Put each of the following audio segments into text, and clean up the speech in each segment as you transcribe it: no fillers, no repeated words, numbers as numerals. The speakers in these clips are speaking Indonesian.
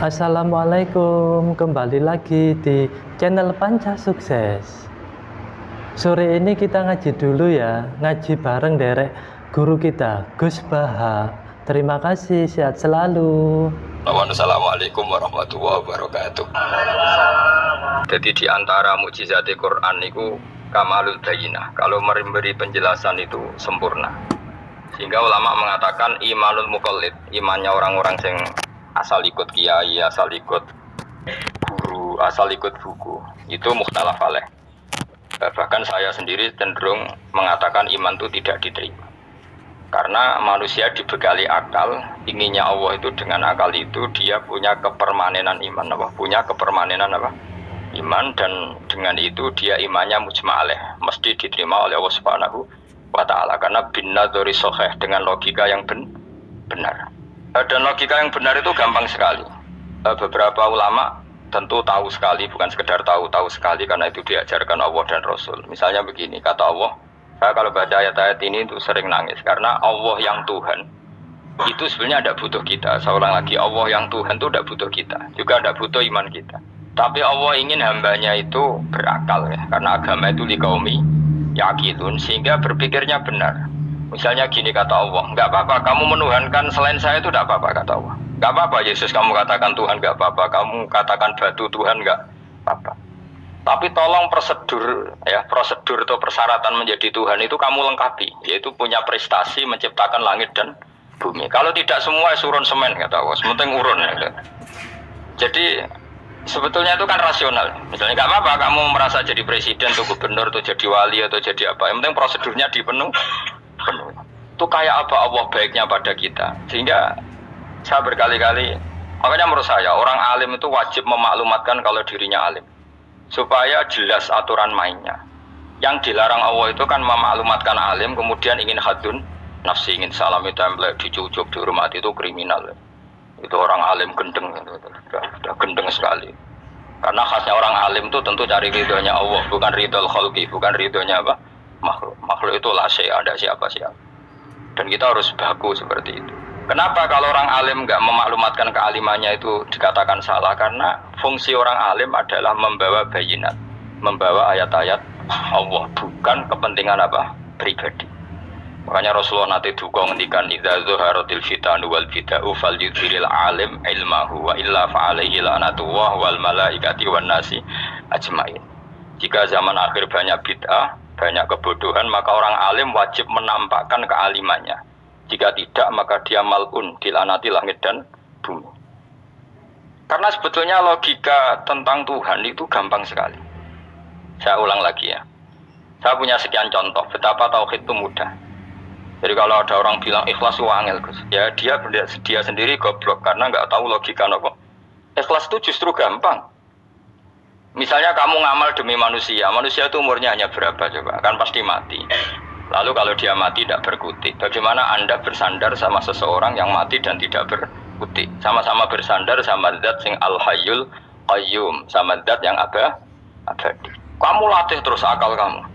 Assalamualaikum, kembali lagi di channel Panca Sukses. Sore ini kita ngaji dulu ya, ngaji bareng derek guru kita, Gus Baha. Terima kasih, sehat selalu. Assalamualaikum warahmatullahi wabarakatuh. Jadi di antara mukjizat Quran itu kamalul bayinah. Kalau memberi penjelasan itu sempurna. Sehingga ulama mengatakan imanul muqallid, imannya orang-orang yang asal ikut kiai, asal ikut guru, asal ikut buku, itu mukhtalaf alaih. Bahkan saya sendiri cenderung mengatakan iman itu tidak diterima. Karena manusia dibekali akal, inginnya Allah itu dengan akal itu dia punya kepermanenan iman, punya kepermanenan iman, dan dengan itu dia imannya mujma' alaih, mesti diterima oleh Allah Subhanahu wa ta'ala, karena bin nadhari sahih, dengan logika yang benar. Dan logika yang benar itu gampang sekali. Beberapa ulama tentu tahu sekali, bukan sekedar tahu sekali, karena itu diajarkan Allah dan Rasul. Misalnya begini, kata Allah, saya kalau baca ayat-ayat ini itu sering nangis, karena Allah yang Tuhan itu sebenarnya tidak butuh kita. Saya ulang lagi, Allah yang Tuhan itu tidak butuh kita, juga tidak butuh iman kita. Tapi Allah ingin hambanya itu berakal ya, karena agama itu liqaumi yaqilun, sehingga berpikirnya benar. Misalnya gini kata Allah, nggak apa-apa kamu menuhankan selain saya, itu tidak apa-apa kata Allah. Nggak apa-apa Yesus kamu katakan Tuhan, nggak apa-apa kamu katakan batu Tuhan, nggak apa-apa. Tapi tolong prosedur atau persyaratan menjadi Tuhan itu kamu lengkapi, yaitu punya prestasi menciptakan langit dan bumi. Kalau tidak semua surun semen kata Allah, sementing urun. Gitu. Jadi sebetulnya itu kan rasional. Misalnya nggak apa-apa kamu merasa jadi presiden atau gubernur atau jadi wali atau jadi apa, yang penting prosedurnya dipenuhi. Itu kayak apa Allah baiknya pada kita. Sehingga saya berkali-kali, makanya menurut saya orang alim itu wajib memaklumatkan kalau dirinya alim, supaya jelas aturan mainnya. Yang dilarang Allah itu kan memaklumatkan alim kemudian ingin hadun nafsi, ingin salami template, dicucuk, dihormati, itu kriminal. Itu orang alim gendeng, sudah gendeng sekali. Karena khasnya orang alim itu tentu cari ridhonya Allah, bukan ridhol khalqi, bukan ridhonya apa? Makhluk itu lah ada siapa-siapa. Dan kita harus baku seperti itu. Kenapa kalau orang alim nggak memaklumatkan kealimannya itu dikatakan salah? Karena fungsi orang alim adalah membawa bayinat, membawa ayat-ayat Allah, bukan kepentingan pribadi. Makanya Rasulullah nanti duga ngendikan idza zuharatil fitanu wal bid'u falyudhiril alim ilmahu wa illa fa'alaihi la'natullah wal malaikati wan nasi ajmain. Jika zaman akhir banyak bid'ah, banyak kebodohan, maka orang alim wajib menampakkan kealimannya. Jika tidak, maka dia mal'un, dilaknati langit dan bumi. Karena sebetulnya logika tentang Tuhan itu gampang sekali. Saya ulang lagi ya. Saya punya sekian contoh betapa tauhid itu mudah. Jadi kalau ada orang bilang ikhlas itu angel, ya dia sendiri goblok karena nggak tahu logika apa. Ikhlas itu justru gampang. Misalnya kamu ngamal demi manusia itu umurnya hanya berapa coba? Kan pasti mati. Lalu kalau dia mati tidak berkutik, bagaimana Anda bersandar sama seseorang yang mati dan tidak berkutik? Sama-sama bersandar sama zat sing al-hayyul qayyum, sama zat yang abadi. Kamu latih terus akal kamu.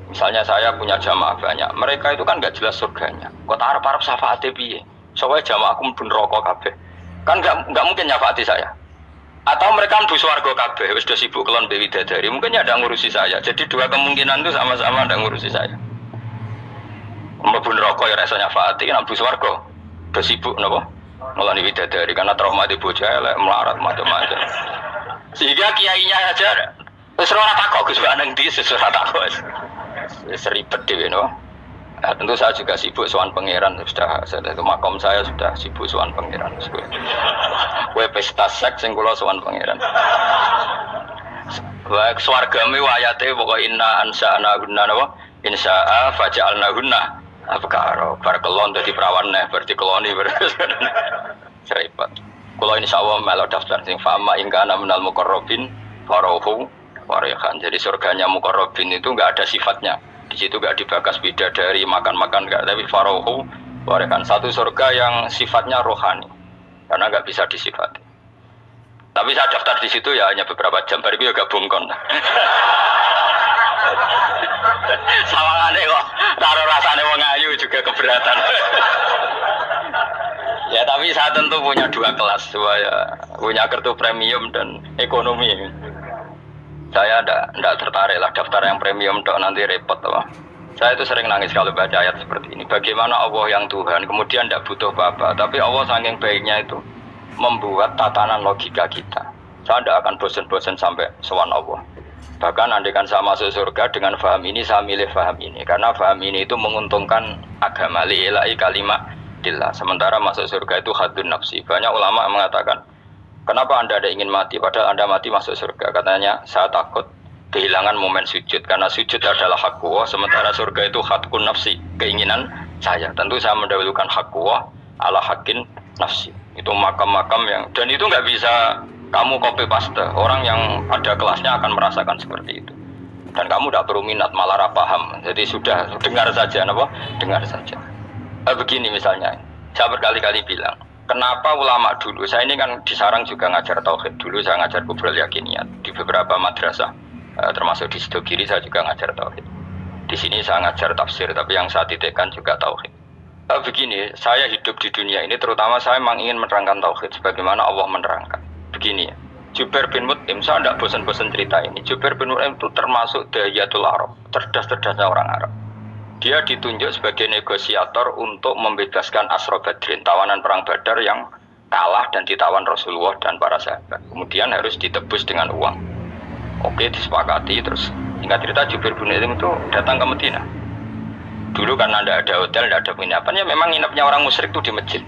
Misalnya saya punya jamaah banyak, mereka itu kan nggak jelas surganya. Kok harap-harap syafaate piye? Soalnya jamaahku pun rokok kabeh. Kan nggak mungkin nyafaati saya. Atau mereka mlebu swarga kabeh, wis do sibuk kelon Dewi Dadari, mungkin ya ada ngurusi saya. Jadi dua kemungkinan itu sama-sama ada ngurusi saya. Mlebu neraka ya rasanya nyafaati, nek mlebu swarga do sibuk napa? Ngeloni Dewi Dadari karena trauma di bocah elek melarat macam-macam. Sehingga kiainya aja wis ora takok Gus nang ndi ora takok. Wis ribet dhewe no. Nah, tentu saya juga sibuk sowan pangeran, itu makom saya sudah sibuk sowan pangeran. Kowe pesta seks sing kula sowan pangeran. Wa swargame ayate pokoke inna ansa'na gunna napa? Insya'a faja'alna gunna abkara. Bar kelon dadi perawan neh berarti keloni serempet. Kula insyaallah melu daftar sing fama ingkana minal muqarrabin farahu warihan. Jadi surganya muqarrabin itu enggak ada sifatnya. Di situ gak dibakas bidadari, makan-makan gak, tapi farohu warikan, satu surga yang sifatnya rohani, karena gak bisa disifati. Tapi saya daftar di situ ya hanya beberapa jam, baru itu gabung kon. Sawangane kok taruh rasane wong ayu juga keberatan. Ya tapi saya tentu punya dua kelas, punya kartu premium dan ekonomi. Saya tidak tertarik lah daftar yang premium dok, nanti repot apa. Saya itu sering nangis kalau baca ayat seperti ini. Bagaimana Allah yang Tuhan kemudian tidak butuh apa-apa, tapi Allah saking baiknya itu membuat tatanan logika kita. Saya tidak akan bosan-bosan sampai sowan Allah. Bahkan andaikan saya masuk surga dengan faham ini, saya milih faham ini. Karena faham ini itu menguntungkan agama, li'ilai kalimatillah. Sementara masuk surga itu hadun nafsi. Banyak ulama mengatakan, kenapa anda ada ingin mati? Padahal anda mati masuk surga. Katanya, saya takut kehilangan momen sujud. Karena sujud adalah hak Allah. Sementara surga itu hakun nafsi. Keinginan saya. Tentu saya mendahulukan hak Allah ala hakin nafsi. Itu makam-makam yang... Dan itu nggak bisa... Kamu copy paste, orang yang pada kelasnya akan merasakan seperti itu. Dan kamu tidak perlu minat, malah paham. Jadi sudah, dengar saja, apa? Dengar saja. Begini misalnya, saya berkali-kali bilang, kenapa ulama dulu, saya ini kan di Sarang juga ngajar tauhid. Dulu saya ngajar kubrul yakiniyat di beberapa madrasah, termasuk di Sidogiri saya juga ngajar tauhid. Di sini saya ngajar tafsir, tapi yang saya titikkan juga tauhid. Begini, saya hidup di dunia ini, terutama saya memang ingin menerangkan tauhid, sebagaimana Allah menerangkan. Begini ya, Jubair bin Mut'im, saya tidak bosan-bosan cerita ini. Jubair bin Mut'im itu termasuk dahiyatul Arab, cerdas-cerdasnya orang Arab. Dia ditunjuk sebagai negosiator untuk membebaskan Asra Badrin, tawanan perang Badar yang kalah dan ditawan Rasulullah dan para sahabat. Kemudian harus ditebus dengan uang. Oke, disepakati. Terus singkat cerita, Jubair bin Mut'im itu datang ke Madinah. Dulu karena tidak ada hotel, tidak ada penginapan, ya memang nginapnya orang musyrik itu di masjid.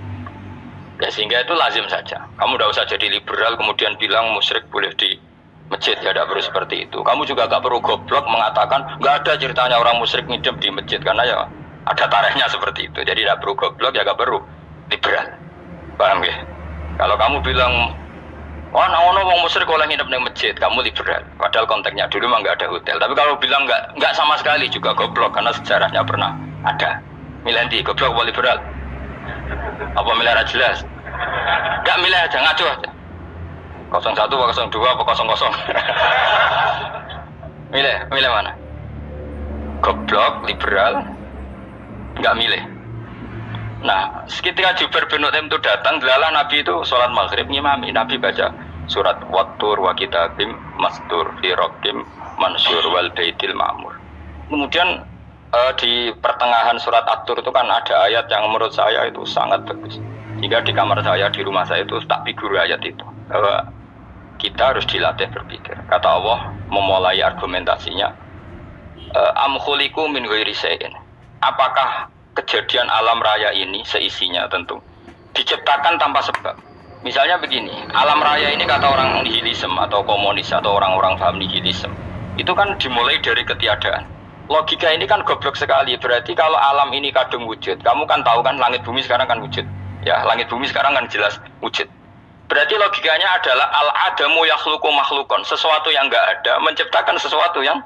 Ya sehingga itu lazim saja. Kamu tidak usah jadi liberal kemudian bilang musyrik boleh di masjid, ya tidak perlu seperti itu. Kamu juga tidak perlu goblok mengatakan nggak ada ceritanya orang musyrik ngidam di masjid, karena ya ada tarikhnya seperti itu. Jadi tidak perlu goblok, ya tidak perlu liberal. Paham ya? Kalau kamu bilang wah orang musyrik oleh ngidam di masjid, kamu liberal. Padahal konteksnya dulu memang nggak ada hotel. Tapi kalau bilang nggak sama sekali juga goblok, karena sejarahnya pernah ada. Milih goblok apa liberal? Apa milih jelas? Enggak milih aja, ngaco aja. 01 apa 02 apa 00. Milih mana? Goblok, liberal, enggak milih. Nah, ketika Jubair bin Mut'im itu datang, delalah Nabi itu sholat maghrib ngimami. Nabi baca surat Wattur wa kitabim mastur fi raqqim mansur wal baitil ma'mur. Kemudian di pertengahan surat At-Tur itu kan ada ayat yang menurut saya itu sangat bagus. Jika di kamar saya, di rumah saya itu tak figur ayat itu, bahwa kita harus dilatih berpikir. Kata Allah memulai argumentasinya, am khuliqu min ghairi syai'in. Apakah kejadian alam raya ini seisinya tentu diciptakan tanpa sebab? Misalnya begini, alam raya ini kata orang nihilisme atau komunis atau orang-orang paham nihilisme, itu kan dimulai dari ketiadaan. Logika ini kan goblok sekali. Berarti kalau alam ini kadung wujud, kamu kan tahu kan langit bumi sekarang kan wujud. Ya, langit bumi sekarang kan jelas wujud. Berarti logikanya adalah al-adamu yakhluqu makhlukon, sesuatu yang enggak ada menciptakan sesuatu yang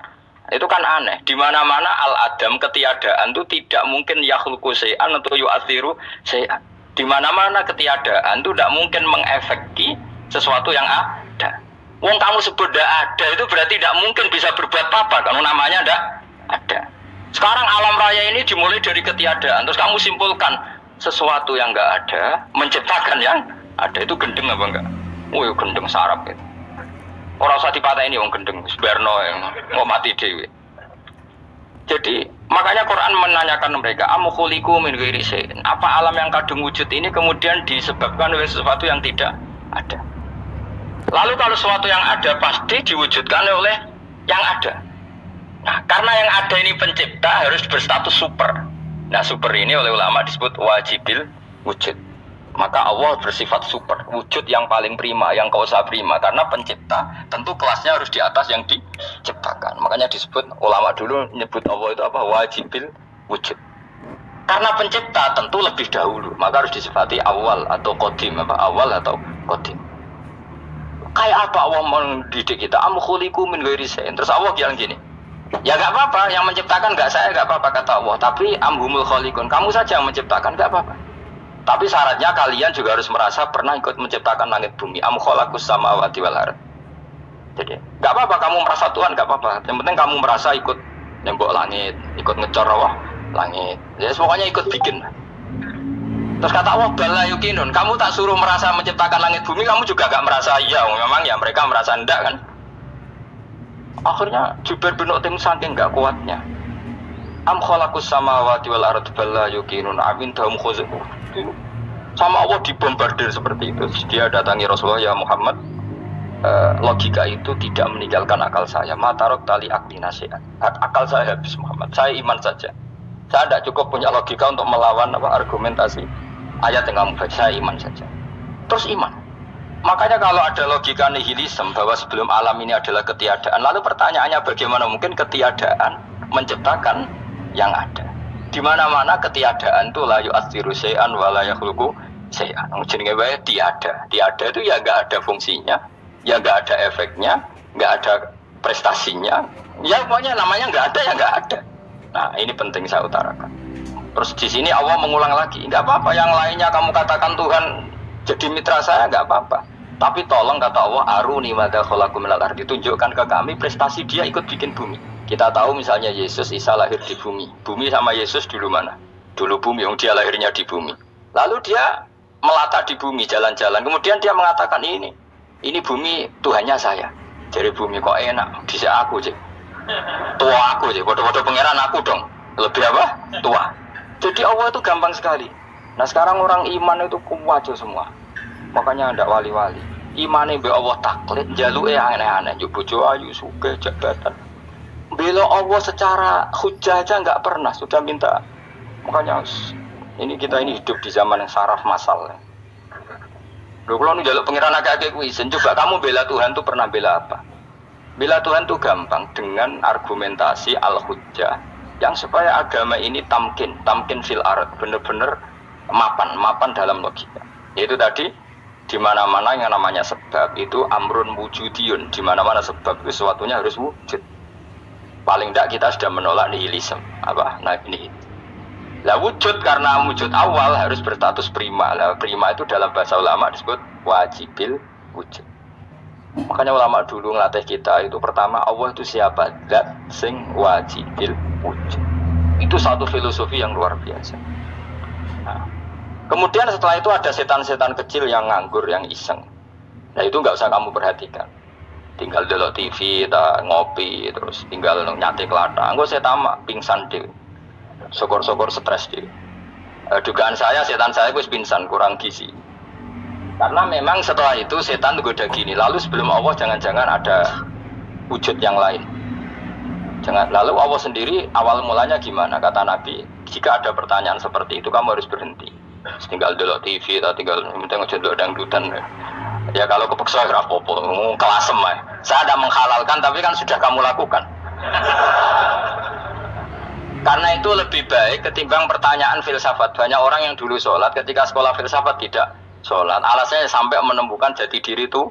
itu kan aneh. Di mana-mana al-adam ketiadaan itu tidak mungkin yakhluqu syai'an atau yu'athiru syai'an. Di mana-mana ketiadaan itu tidak mungkin mengefeki sesuatu yang ada. Wong kamu sebut tidak ada itu berarti tidak mungkin bisa berbuat apa kalau namanya tidak ada. Sekarang alam raya ini dimulai dari ketiadaan. Terus kamu simpulkan sesuatu yang enggak ada menciptakan yang ada, itu gendeng apa enggak? Oh ya gendeng sarap gitu. Orang usah dipatahin ini wong gendeng sebarno yang mau mati dewe. Jadi makanya Quran menanyakan mereka, am khuliqu min ghairi syai'in. Apa alam yang kadung wujud ini kemudian disebabkan oleh sesuatu yang tidak ada? Lalu kalau sesuatu yang ada pasti diwujudkan oleh yang ada. Nah, karena yang ada ini pencipta harus berstatus super. Nah, super ini oleh ulama disebut wajibil wujud. Maka Allah bersifat super, wujud yang paling prima, yang kausa prima. Karena pencipta, tentu kelasnya harus di atas yang diciptakan. Makanya disebut, ulama dulu menyebut Allah itu apa? Wajibil wujud. Karena pencipta tentu lebih dahulu, maka harus disifati awal atau qadim, apa? Awal atau qadim. Kayak apa Allah mendidik kita? Am khuliqu min ghairi syai'in. Terus Allah bilang gini, ya gak apa-apa, yang menciptakan gak saya, gak apa-apa kata Allah. Tapi amhumul khaliqun, kamu saja yang menciptakan, gak apa-apa. Tapi syaratnya kalian juga harus merasa pernah ikut menciptakan langit bumi. Am khalaqus samawati wal ardh. Jadi gak apa-apa kamu merasa Tuhan, gak apa-apa. Yang penting kamu merasa ikut nembok langit, ikut ngecor langit. Ya pokoknya ikut bikin. Terus kata Allah, bala yukinun, kamu tak suruh merasa menciptakan langit bumi, kamu juga gak merasa, iya memang ya mereka merasa enggak kan. Akhirnya Jubair bin Mut'im saking gak kuatnya, am khalaqus samawati wal ardi bala yukinun amin dahum khuzuk. Sama Allah dibombardir seperti itu. Dia datangi Rasulullah, ya Muhammad, logika itu tidak meninggalkan akal saya. Matarok tali akli nasihat. Akal saya habis Muhammad. Saya iman saja. Saya tidak cukup punya logika untuk melawan argumentasi ayat yang kamu baca. Saya iman saja. Terus iman. Makanya kalau ada logika nihilisme bahwa sebelum alam ini adalah ketiadaan, lalu pertanyaannya bagaimana mungkin ketiadaan menciptakan yang ada? Di mana-mana ketiadaan itu la yu'atsiru syai'an wa la yakhluqu syai'an. Jenenge wae tiada. Tiada itu ya enggak ada fungsinya, ya enggak ada efeknya, enggak ada prestasinya. Ya pokoknya namanya enggak ada ya enggak ada. Nah, ini penting saya utarakan. Terus di sini Allah mengulang lagi, enggak apa-apa yang lainnya kamu katakan Tuhan jadi mitra saya, enggak apa-apa. Tapi tolong kata Allah, aruni madza khalaqu minal ardi, tunjukkan ke kami prestasi dia ikut bikin bumi. Kita tahu misalnya Yesus Isa lahir di bumi. Bumi sama Yesus dulu mana? Dulu bumi, yang dia lahirnya di bumi. Lalu dia melata di bumi, jalan-jalan. Kemudian dia mengatakan ini bumi Tuhannya saya. Jadi bumi kok enak, bisa aku sih. Tua aku sih, bodoh-bodoh pangeran aku dong. Lebih apa? Tua. Jadi Allah itu gampang sekali. Nah sekarang orang iman itu kuat semua. Makanya ada wali-wali. Imane be Allah taklid, jaluke aneh-aneh, yo bojo ayu, sugih, jabatan. Bela Allah secara hujah aja enggak pernah, sudah minta. Makanya kita ini hidup di zaman yang saraf massal. Lho kula nu njaluk pangeran akeh-akeh kuwi, coba kamu bela Tuhan tuh pernah bela apa? Bela Tuhan tuh gampang dengan argumentasi al-hujjah yang supaya agama ini tamkin fil ard, benar-benar mapan dalam logika. Yaitu tadi di mana-mana yang namanya sebab itu amrun wujudiyun, di mana-mana sebab itu sesuatunya harus wujud. Paling tidak kita sudah menolak nihilisme. Apa? Nah ini. Lah wujud karena wujud awal harus berstatus prima. Lah prima itu dalam bahasa ulama disebut wajibil wujud. Makanya ulama dulu ngelatih kita itu pertama Allah itu siapa? Zat sing wajibil wujud. Itu satu filosofi yang luar biasa. Nah, kemudian setelah itu ada setan-setan kecil yang nganggur, yang iseng. Nah itu nggak usah kamu perhatikan. Tinggal delok TV, ngopi, terus tinggal nyate kelata. Engko setama pingsan dhewe. Syukur-syukur stres dhewe. Dugaan saya setan saya wis pingsan, kurang gizi. Karena memang setelah itu setan goda gini. Lalu sebelum Allah jangan-jangan ada wujud yang lain. Lalu Allah sendiri awal mulanya gimana? Kata Nabi, jika ada pertanyaan seperti itu kamu harus berhenti. Tinggal delok TV atau tinggal penting aja delok dangdutan. Ya kalau kepeksa ora apa-apa, kelasem ae. Saya tidak menghalalkan tapi kan sudah kamu lakukan. Karena itu lebih baik ketimbang pertanyaan filsafat. Banyak orang yang dulu sholat ketika sekolah filsafat tidak sholat. Alasannya sampai menemukan jati diri itu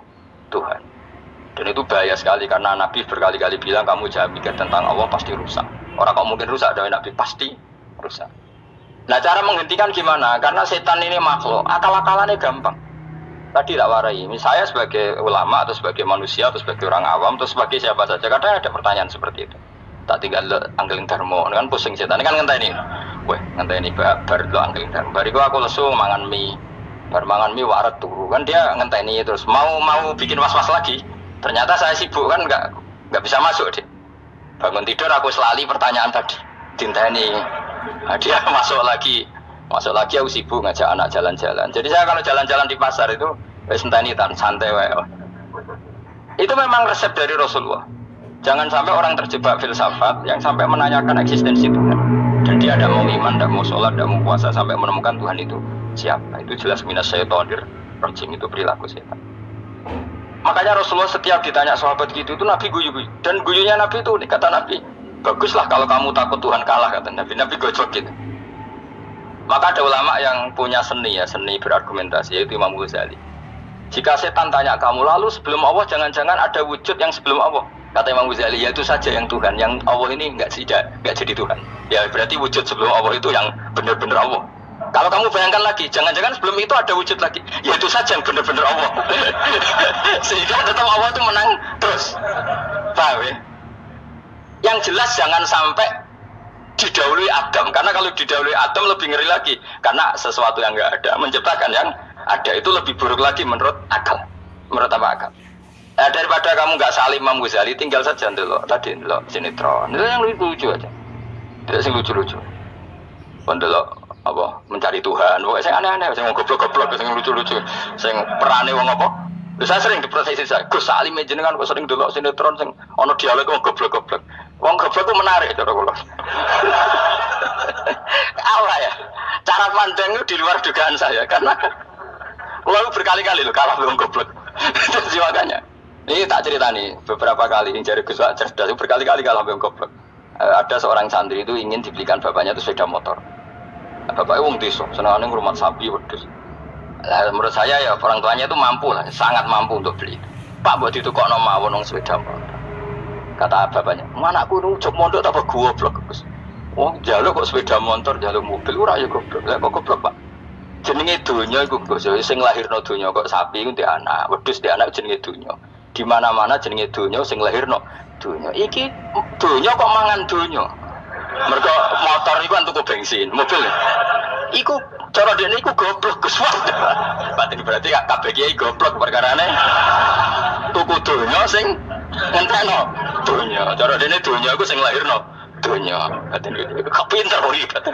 Tuhan. Dan itu bahaya sekali karena Nabi berkali-kali bilang kamu jangan pikir tentang Allah pasti rusak. Orang kok mungkin rusak dari Nabi pasti rusak. Nah cara menghentikan gimana? Karena setan ini makhluk, akal-akalannya gampang. Tadi tak warai, saya sebagai ulama atau sebagai manusia atau sebagai orang awam atau sebagai siapa saja, kadang ada pertanyaan seperti itu. Tak tinggal anggelin dharma, kan pusing setan, kan ngenteni. Weh, ngenteni bar lo anggelin dharma. Bariku aku lesu mangan mie, bar mangan mie waret turu, kan dia ngenteni terus mau bikin was-was lagi. Ternyata saya sibuk kan nggak bisa masuk deh. Bangun tidur aku selali pertanyaan tadi, dinteni. Nah, dia masuk lagi aku sibuk ngajak anak jalan-jalan. Jadi saya kalau jalan-jalan di pasar itu sentani santai wae. Itu memang resep dari Rasulullah. Jangan sampai orang terjebak filsafat yang sampai menanyakan eksistensi Tuhan. Dan dia tidak mau iman, tidak mau sholat, tidak mau puasa sampai menemukan Tuhan itu siapa. Itu jelas minas syaitonir rajim, itu perilaku setan. Makanya Rasulullah setiap ditanya sahabat gitu itu Nabi guyu-guyu. Dan guyunya Nabi itu kata Nabi, baguslah kalau kamu takut Tuhan kalah, kata Nabi. Nabi gojok gitu. Maka ada ulama yang punya seni berargumentasi, yaitu Imam Ghazali. Jika setan tanya kamu, lalu sebelum Allah jangan-jangan ada wujud yang sebelum Allah. Kata Imam Ghazali, ya itu saja yang Tuhan, yang Allah ini nggak jadi Tuhan. Ya berarti wujud sebelum Allah itu yang benar-benar Allah. Kalau kamu bayangkan lagi, jangan-jangan sebelum itu ada wujud lagi, ya itu saja yang benar-benar Allah. Sehingga tetap Allah itu menang terus. Paham ya? Yang jelas jangan sampai didahului Adam, karena kalau didahului Adam lebih ngeri lagi, karena sesuatu yang nggak ada menciptakan yang ada, itu lebih buruk lagi menurut akal. Menurut apa akal? Daripada kamu nggak saling Imam Ghazali, tinggal saja dulu tadi dulu sinetron, itu yang lucu aja, tidak sih lucu-lucu. Dulu apa mencari Tuhan, pokoknya saya aneh-aneh, saya mau goblok-goblok, saya lucu-lucu, saya perane wong apa? Saya sering diproses saya, Gus Salim jenengan kok sering dulu sinetron, sing ono dialog wong goblok-goblok. Wong goblok itu menarik cara kula. Apa ya? Cara pandang itu di luar dugaan saya, karena kula berkali-kali loh kalah wong goblok. Jadi makanya ini tak cerita nih beberapa kali yang jari Gus cerdas berkali-kali kalah wong goblok. Ada seorang santri itu ingin dibelikan bapaknya itu sepeda motor. Bapaknya wong desa, senengane ngrumat sapi wedhus. Lah menurut saya ya orang tuanya itu mampu lah, sangat mampu untuk beli. Pak buat itu kok mawon wong sepeda motor. Kata bapaknya, "Anakku nu jog mondok apa goblok, Gus." Wong jaluk kok sepeda motor, jaluk mobil ora ya goblok. Lah kok goblok, Pak? Jenenge donya iku Gus, sing lahirno donya kok sapi ku ndek anak, wedhus ndek anak jenenge donya. Di mana-mana jenenge donya sing lahirno donya. Iki donya kok mangan donya. Mergo motor iku kan tuku bensin, mobil. Iku cara dene iku goblok Gus. Batin berarti kabeh kiai goblok perkarane. Tuku donya sing ngenteno donya. Cara dene donya iku sing lahirno donya. Batin kok pinter kok iki batin.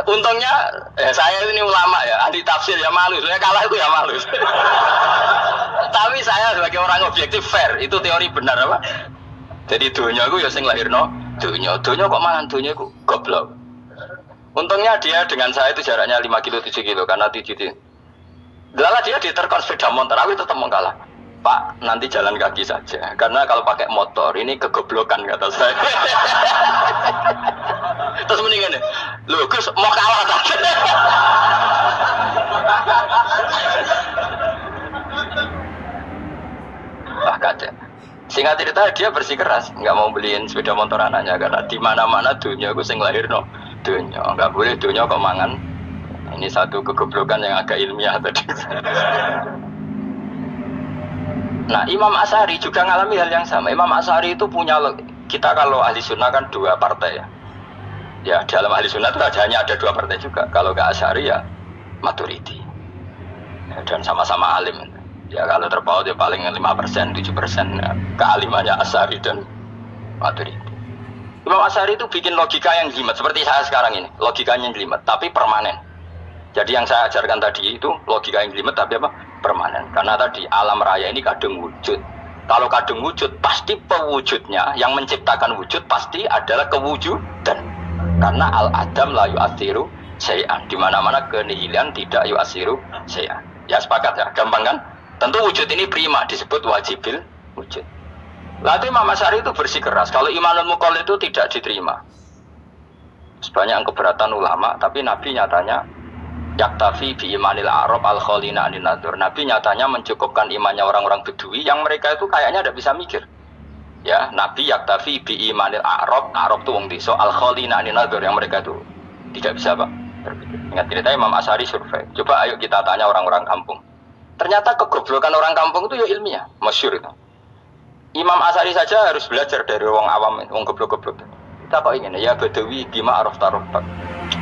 Untungnya saya ini ulama ya, ahli tafsir ya malu, saya kalah itu ya malu. Tapi saya sebagai orang objektif fair, itu teori benar apa? Jadi dunia aku ya sing lahirno dunia kok mangan dunia aku goblok. Untungnya dia dengan saya itu jaraknya 5 kilo 7 kilo karena titik. Lala dia diterkon sepeda motor, aku tetap mau kalah. Pak, nanti jalan kaki saja. Karena kalau pakai motor ini kegoblokan kata saya. Terus mendingan nih, loh Gus mau kalah tadi. Wah kacau. Singkat cerita dia bersikeras, nggak mau beliin sepeda motor anaknya karena di mana-mana dunia gue sing lahir no dunia, nggak boleh dunia kok mangan. Ini satu kegoblokan yang agak ilmiah tadi. Nah, Imam Asy'ari juga mengalami hal yang sama. Imam Asy'ari itu punya, kita kalau ahli sunnah kan 2 partai ya. Ya, dalam ahli sunnah itu hanya ada 2 partai juga. Kalau nggak Asy'ari ya Maturidi. Ya, dan sama-sama alim. Ya kalau terpaut ya paling 5%, 7% ya, kealimannya Asy'ari dan Maturidi. Imam Asy'ari itu bikin logika yang jelimet seperti saya sekarang ini. Logikanya yang jelimet, tapi permanen. Jadi yang saya ajarkan tadi itu logika yang jelimet tapi apa? Permanen. Karena tadi alam raya ini kadung wujud. Kalau kadung wujud pasti pewujudnya yang menciptakan wujud pasti adalah kewujudan. Karena al-adam la yu'athiru syai'an. Di mana-mana kenihilan tidak yu'athiru syai'an. Ya sepakat ya, gampang kan? Tentu wujud ini prima disebut wajibil wujud. Lalu Imam Asy'ari itu bersikeras kalau imanul muqallid itu tidak diterima. Sebanyak keberatan ulama, tapi Nabi nyatanya yaktafi bi imanil Arab al-khalina anin nadur. Nabi nyatanya mencukupkan imannya orang-orang Bedui yang mereka itu kayaknya tidak bisa mikir. Ya, Nabi yaktafi bi imanil Arab itu wong desa al-khalina anin nadur yang mereka itu tidak bisa Pak berpikir. Ingat cerita Imam Asy'ari survei. Coba ayo kita tanya orang-orang kampung. Ternyata kegoblokan orang kampung itu ya ilmiah, masyhur itu. Imam Asy'ari saja harus belajar dari wong awam, wong goblok-goblok. Kita kok ingin ya Badawi bima araf tarobak.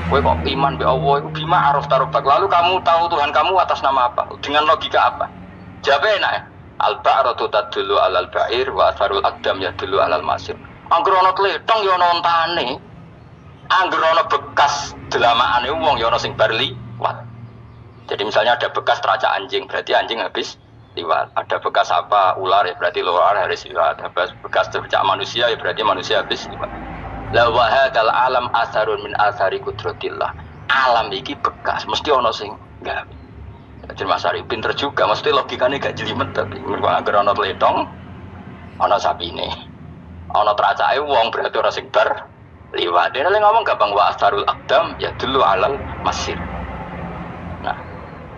Kowe kok iman be Allah itu bima araf tarobak. Lalu kamu tahu Tuhan kamu atas nama apa? Dengan logika apa? Jawabnya enak ya. Al-ba'ratu tadullu alal ba'ir wa atharul aqdam yadullu alal masir. Angger ana tletong ya ana ontane. Angger ana bekas delamakane wong ya ana sing bar liwat. Jadi misalnya ada bekas teracak anjing, berarti anjing habis liwat. Ada bekas apa ular ya berarti ular harus liwat. Ada bekas teracak manusia ya berarti manusia habis liwat. La wa hadzal alam asarun min asari qudratillah. Alam iki bekas, mesti ono sing gawe. Jadi Mas Ari pinter juga, mesti logikanya gak jelimet tapi mergo anggere ono tletong, ono sapine. Ono teracake wong berarti ora sing bar liwat. Dene ngomong gampang wa asarul aqdam ya dulu alal masir. Nah,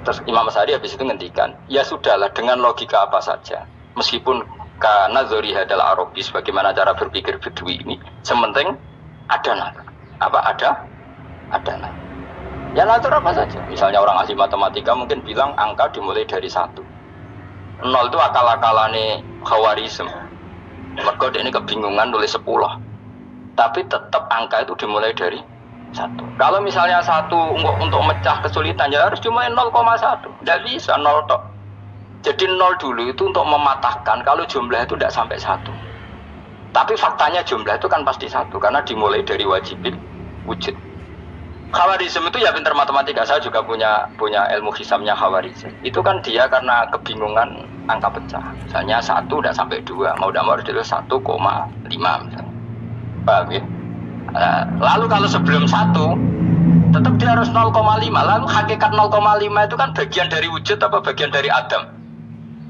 terus Imam Asy'ari habis itu ngendikan, ya sudahlah dengan logika apa saja. Meskipun karena zori hadal Arabis bagaimana cara berpikir Bedui ini sementing ada nalar ada nalar ya nalar apa saja. Misalnya orang ahli matematika mungkin bilang angka dimulai dari 1. 0 itu akal-akalane Khawarizm. Mergo ini kebingungan nulis 10. Tapi tetap angka itu dimulai dari 1. Kalau misalnya 1 untuk mecah kesulitan ya harus dimulai 0,1. Tidak bisa 0 tok. Jadi 0 dulu itu untuk mematahkan kalau jumlah itu tidak sampai 1. Tapi faktanya jumlah itu kan pasti 1 karena dimulai dari wajibil wujud. Khawarizm itu ya pintar matematika, saya juga punya ilmu hisamnya Khawarizm. Itu kan dia karena kebingungan angka pecah. Misalnya 1 udah sampai 2, mau udah harus ditulis 1,5 misalnya. Paham ya? Lalu kalau sebelum 1 tetap dia harus 0,5. Lalu hakikat 0,5 itu kan bagian dari wujud apa bagian dari Adam?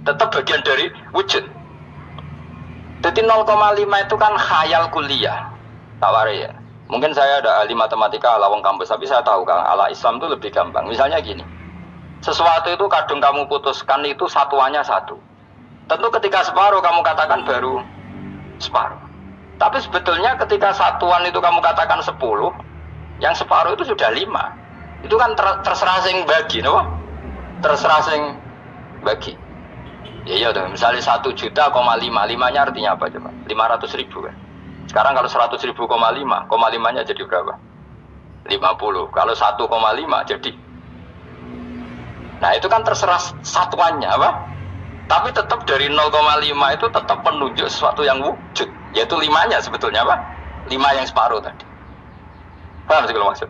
Tetap bagian dari wujud. Jadi 0,5 itu kan khayal kuliah. Tawari ya. Mungkin saya ada ahli matematika ala wong kampus, tapi saya tahu kan ala Islam itu lebih gampang. Misalnya gini, sesuatu itu kadang kamu putuskan itu satuannya 1. Tentu ketika separuh kamu katakan baru separuh. Tapi sebetulnya ketika satuan itu kamu katakan 10, yang separuh itu sudah 5. Itu kan terserah sing bagi, no? Terserah sing bagi. Iya dong, misalnya 1 juta, 5-nya artinya apa coba? 500.000 kan? Sekarang kalau 100.000, 5-nya jadi berapa? 50. Kalau 1,5 jadi. Nah itu kan terserah satuannya apa? Tapi tetap dari 0,5 itu tetap menunjuk sesuatu yang wujud. Yaitu 5-nya sebetulnya apa? 5 yang separuh tadi. Paham sih kalau maksud?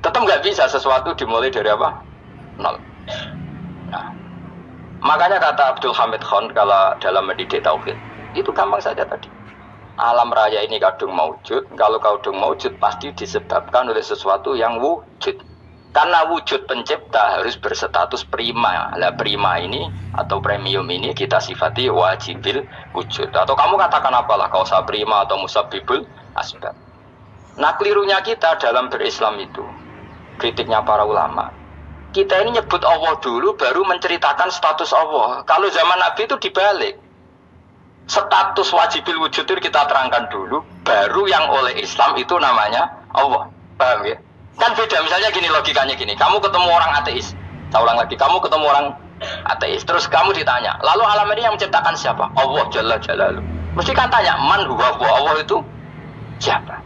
Tetap nggak bisa sesuatu dimulai dari apa? 0. Nah, makanya kata Abdul Hamid Khan kalau dalam mendidik tauhid itu gampang saja tadi. Alam raya ini kadung maujud. Kalau kadung maujud pasti disebabkan oleh sesuatu yang wujud. Karena wujud pencipta harus berstatus prima. Lah prima ini atau premium ini kita sifati wajibil wujud. Atau kamu katakan apalah kausa prima atau musabibul asbab. Nah kelirunya kita dalam berislam itu, kritiknya para ulama, kita ini nyebut Allah dulu baru menceritakan status Allah. Kalau zaman Nabi itu dibalik. Status wajibil wujud itu kita terangkan dulu, baru yang oleh Islam itu namanya Allah. Paham ya? Kan beda, misalnya gini logikanya gini, kamu ketemu orang ateis, saya ulang lagi, kamu ketemu orang ateis, terus kamu ditanya, lalu alam ini yang menciptakan siapa? Allah Jalla Jalaluh. Mesti kan tanya, man huwa Allah itu siapa?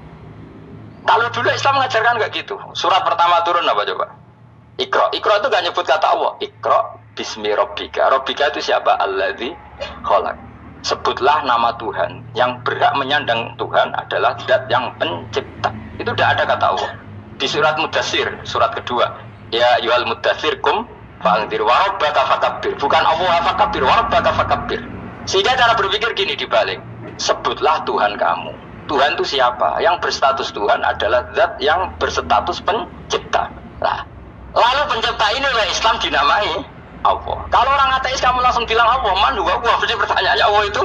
Kalau dulu Islam mengajarkan nggak gitu. Surat pertama turun apa coba? Iqra. Iqra itu gak nyebut kata Allah. Iqra bismi rabbika. Rabbika itu siapa? Alladzi khalaq. Sebutlah nama Tuhan. Yang berhak menyandang Tuhan adalah zat yang pencipta. Itu tidak ada kata Allah. Di surat Mudatsir, surat kedua. Ya yuhal mudatsir kum fa'angdir wa rabbaka fakabbir. Bukan Allah fakabbir, wa rabbaka fakabbir. Sehingga cara berpikir gini dibalik. Sebutlah Tuhan kamu. Tuhan itu siapa? Yang berstatus Tuhan adalah zat yang berstatus pencipta. Nah, lalu pencipta ini oleh Islam dinamai Allah. Kalau orang ateis kamu langsung bilang Allah, man huwa Allah, berarti pertanyaannya Allah itu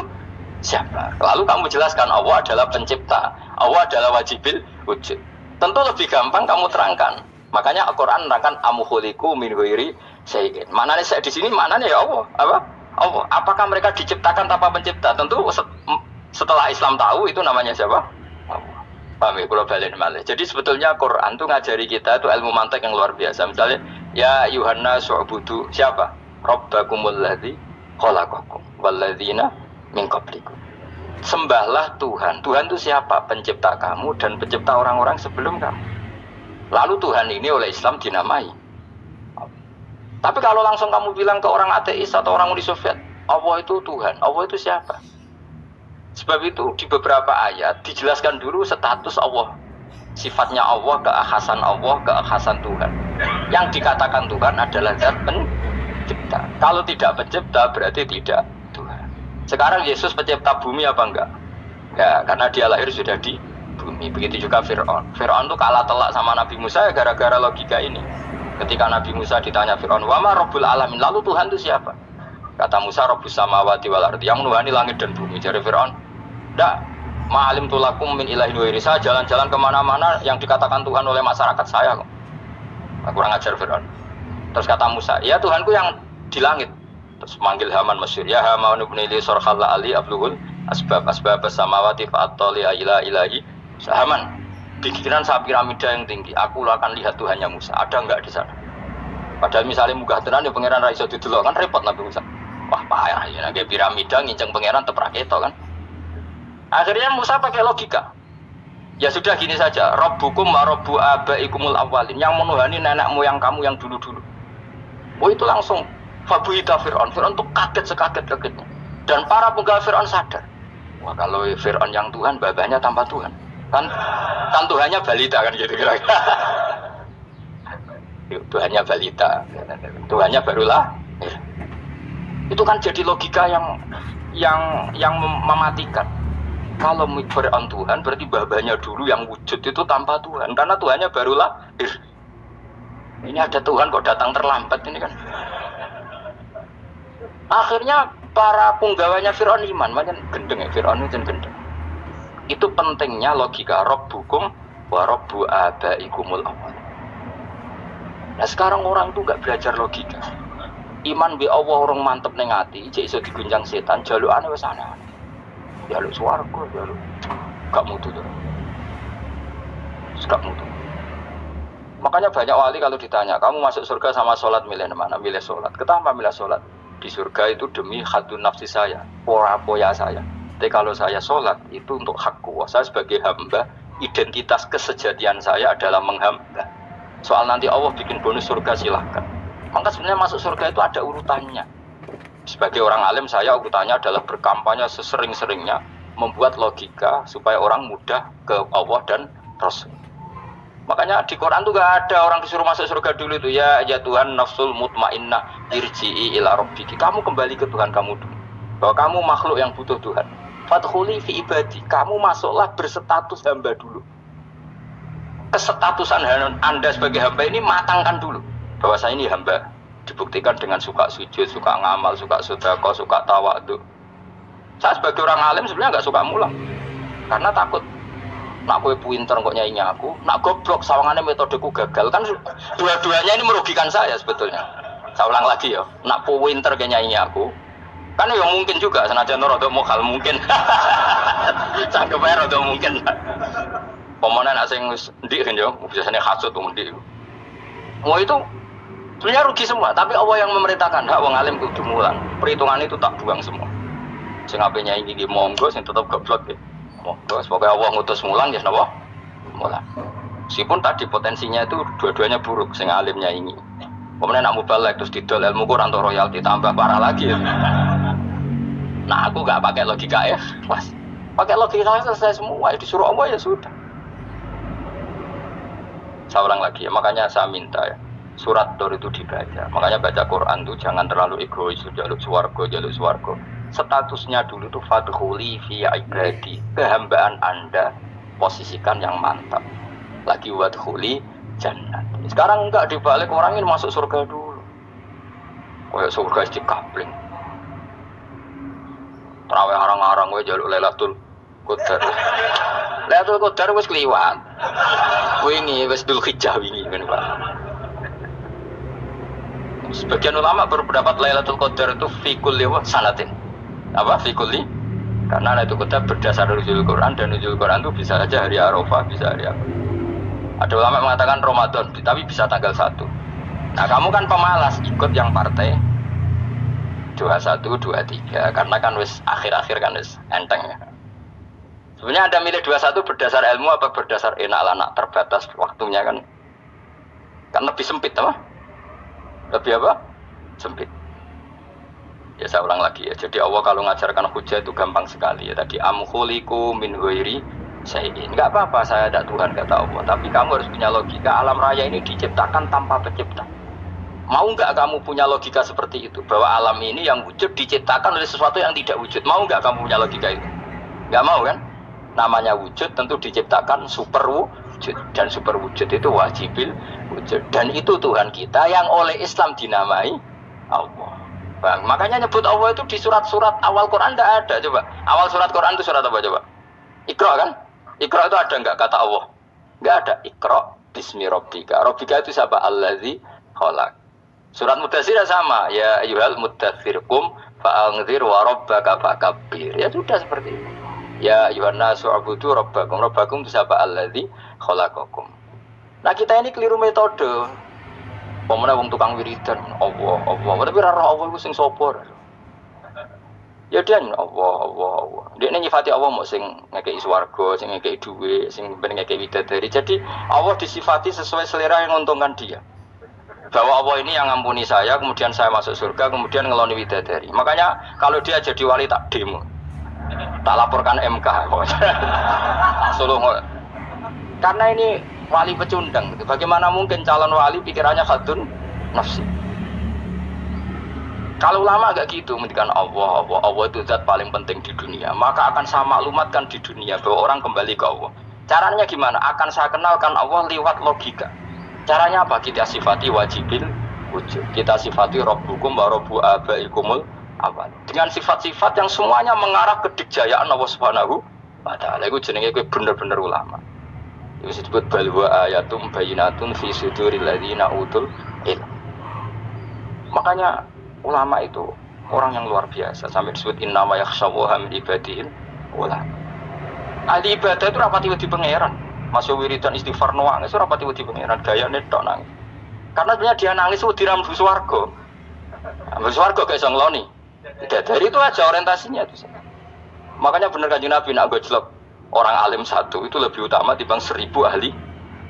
siapa? Lalu kamu jelaskan Allah adalah pencipta, Allah adalah wajibil wujud. Tentu lebih gampang kamu terangkan. Makanya Al-Qur'an menerangkan amuhuliku min ghairi syai'in. Maknanya saya di sini maknanya ya Allah, apa? Allah. Apakah mereka diciptakan tanpa pencipta? Tentu setelah Islam tahu itu namanya siapa? Allah. Paham ya? Kalau balik malih. Jadi sebetulnya Quran itu ngajari kita itu ilmu mantek yang luar biasa. Misalnya ya Yuhanna su'budu siapa? Rabbakumul ladzi khalaqakum walladzina min qablikum. Sembahlah Tuhan. Tuhan itu siapa? Pencipta kamu dan pencipta orang-orang sebelum kamu. Lalu Tuhan ini oleh Islam dinamai. Tapi kalau langsung kamu bilang ke orang ateis atau orang Uni Soviet, Allah itu Tuhan. Allah itu siapa? Sebab itu di beberapa ayat dijelaskan dulu status Allah. Sifatnya Allah, keakhasan Tuhan. Yang dikatakan Tuhan adalah zat pencipta. Kalau tidak pencipta berarti tidak Tuhan. Sekarang Yesus pencipta bumi apa enggak? Ya, karena dia lahir sudah di bumi. Begitu juga Fir'aun. Fir'aun itu kalah telak sama Nabi Musa ya gara-gara logika ini. Ketika Nabi Musa ditanya Fir'aun, "Wa ma Rabbul Alamin?" Lalu Tuhan itu siapa? Kata Musa, Rabbus samawati wal ardi, yang menuhani langit dan bumi. Jadi Fir'aun, "Ndak, ma'alim tulakum min ilahin wa saya jalan-jalan kemana-mana yang dikatakan Tuhan oleh masyarakat saya kok." Kurang ajar Fir'aun. Terus kata Musa, "Ya Tuhanku yang di langit." Terus manggil Haman masyhur, "Ya Haman ibn li sarhalla ali abluhul asbab samawati fa'atali ila ilahi." Haman, bikinan saya piramida yang tinggi, aku akan lihat Tuhannya Musa. Ada enggak di sana? Padahal misalnya munggah tenan ya pangeran ra iso didelok kan repot Nabi Musa. Wah payah ya, nggih piramida nginceng pangeran teprak keto kan. Akhirnya Musa pakai logika. Ya sudah gini saja, Rabbukum wa Rabbu abaikumul awwalin, yang menuhani nenek moyang kamu yang dulu-dulu. Oh itu langsung fabuhita Fir'aun. Fir'aun tuh kaget sekaget-kagetnya. Dan para penggawa Fir'aun sadar. Wah kalau Fir'aun yang Tuhan, babanya tanpa Tuhan. Kan Tuhannya balita kan gitu kira-kira. Tuhannya balita, Tuhannya barulah. Itu kan jadi logika yang mematikan. Kalau Fir'aun Tuhan, berarti babanya dulu yang wujud itu tanpa Tuhan. Karena Tuhannya baru lahir. Ini ada Tuhan kok datang terlambat ini kan. Akhirnya para penggawanya Fir'aun iman. Macam gendeng ya, Fir'aun itu gendeng. Itu pentingnya logika Rabbukum wa Rabbu abaikumul awwal. Nah sekarang orang tuh gak belajar logika. Iman bi Allah orang mantep ning ati, jek iso diguncang setan, jalukane wis aneh. Jaluk swarga, jaluk gak mutu tuh. Gak mutu. Makanya banyak wali kalau ditanya, kamu masuk surga sama sholat milih mana? Milih sholat. Kenapa milih sholat? Di surga itu demi hadun nafsi saya, poya saya. Tapi kalau saya sholat itu untuk hakku. Saya sebagai hamba, identitas kesejatian saya adalah menghamba. Soal nanti Allah bikin bonus surga silahkan. Maka sebenarnya masuk surga itu ada urutannya. Sebagai orang alim saya urutannya adalah berkampanye sesering-seringnya, membuat logika supaya orang mudah ke Allah dan Rasul. Makanya di Quran tuh gak ada orang disuruh masuk surga dulu itu ya Tuhan nafsul mutmainnah irji'i ila rabbiki. Kamu kembali ke Tuhan kamu dulu. Bahwa kamu makhluk yang butuh Tuhan. Fadkhuli fi ibadi. Kamu masuklah berstatus hamba dulu. Kesestatusan Anda sebagai hamba ini matangkan dulu. Bahwa saya ini hamba. Dibuktikan dengan suka sujud, suka ngamal, suka sedekah, suka tawadhu. Saya sebagai orang alim sebenarnya gak suka mulang. Karena takut nak kowe pinter kok nyaingi aku, nak goblok sawangane metodeku gagal. Kan dua-duanya ini merugikan saya sebetulnya. Saya ulang lagi ya, nak pinter kok nyaingi aku. Kan ya mungkin juga senajan rada mokal mungkin. Sanggup ae rada mungkin. Pemenang asing wis ndik kan yo, biasanya hasud wong ndik. Mau itu sebenarnya rugi semua, tapi Allah yang memerintahkan hak wong alim kudu mulang. Perhitungan itu tak buang semua. Sing ape nyaingi iki monggo, sing tetep goblok ya. Terus pokoknya Allah ngutus mulang ya kenapa? Mulang. Meskipun tadi potensinya itu dua-duanya buruk, sing alimnya ini. Kemudian nak mubalek terus didol ilmu kurang untuk royalti tambah parah lagi ya. Nah aku gak pakai logika ya, mas. Pakai logika selesai semua, ya disuruh Allah ya sudah. Saya ulang lagi ya, makanya saya minta ya, surat Tur itu dibaca. Makanya baca Quran itu jangan terlalu egois, jaluk swarga. Statusnya dulu itu fadkhuli fi ibadi, kehambaan Anda posisikan yang mantap. Lagi wadkhuli jannah. Sekarang enggak, dibalik orang ini masuk surga dulu. Kayak surga istikabling. Terawih arang-arang kowe jaluk Lailatul Qadar. Lailatul Qadar wis kliwat. Wingi wis Dzulhijjah wingi kan Pak. Sebagian ulama berpendapat Lailatul Qadar itu fi kulli sanatin. Apa fikuli? Karena itu kita berdasar nuzul Quran, dan nuzul Quran itu bisa saja hari Arafah, bisa hari apa. Ada ulama mengatakan Ramadan, tapi bisa tanggal 1. Nah kamu kan pemalas ikut yang partai 21, 23, karena kan wis akhir-akhir kan wis enteng ya. Sebenarnya Anda milih 21 berdasar ilmu apa berdasar enak anak terbatas waktunya kan lebih sempit apa? Lebih apa? Sempit. Ya saya ulang lagi ya. Jadi Allah kalau ngajarkan hujah itu gampang sekali ya. Tadi amkhuliku min ghairi syai'in. Enggak apa-apa saya ada Tuhan kata Allah, tapi kamu harus punya logika. Alam raya ini diciptakan tanpa pencipta. Mau enggak kamu punya logika seperti itu, bahwa alam ini yang wujud diciptakan oleh sesuatu yang tidak wujud? Mau enggak kamu punya logika itu? Enggak mau kan? Namanya wujud tentu diciptakan super wujud, dan super wujud itu wajibil wujud, dan itu Tuhan kita yang oleh Islam dinamai Allah. Bang, makanya nyebut Allah itu di surat-surat awal Quran tidak ada. Coba awal surat Quran itu surat apa coba? Iqra kan? Iqra itu ada enggak kata Allah? Enggak ada. Iqra bismi rabbika. Rabbika itu siapa? Allazi khalaq. Surat Mudaththir sama. Ya ayyuhal mudaththir qum fa'anzir wa rabbaka fakabbir. Ya sudah seperti itu. Ya ayyuhan nasu ubudu rabbakum. Rabbakum itu siapa? Allazi khalaqakum. Nah kita ini keliru metode. Pemene wong tukang wiridan Allah, tapi ora Allah iku sing sapa. Ya dia Allah, Allah, Allah. Dia nyifati Allah mau sing ngekei swarga, sing ngekei duit, sing ben ngekei widadari. Jadi Allah disifati sesuai selera yang menguntungkan dia. Bahwa Allah ini yang ngampuni saya, kemudian saya masuk surga, kemudian ngeloni widadari. Makanya kalau dia jadi wali tak demo, tak laporkan MK. Solo. Karena ini wali pecundang. Bagaimana mungkin calon wali pikirannya khadun nafsi? Kalau ulama agak gitu, mendikan Allah itu zat paling penting di dunia. Maka akan saya maklumatkan di dunia bahwa orang kembali ke Allah. Caranya gimana? Akan saya kenalkan Allah lewat logika. Caranya apa? Kita sifati wajibil wujud. Kita sifati Rabbukum wa Rabbu abaikumul awal. Dengan sifat-sifat yang semuanya mengarah ke dikjayaan Allah Subhanahu wa ta'ala. Itu jenenge kowe bener-bener ulama. Itu disebut balwa ayatum bayinatun fi suduril ladzina utul ilm. Makanya ulama itu orang yang luar biasa. Sampai disebut innama yakhshawaha min ibadihil ulama. Ahli ibadah itu rapati wedi pangeran. Masuk wiridan istighfar nangis, rapati wedi pangeran gaya netok nangis. Karena sebenarnya dia nangis wedi ra mlebu swarga. Mlebu swarga gak iso ngloni. Dari itu aja orientasinya itu. Makanya benar Kanjeng Nabi nak gojlok orang alim satu itu lebih utama dibanding 1000 ahli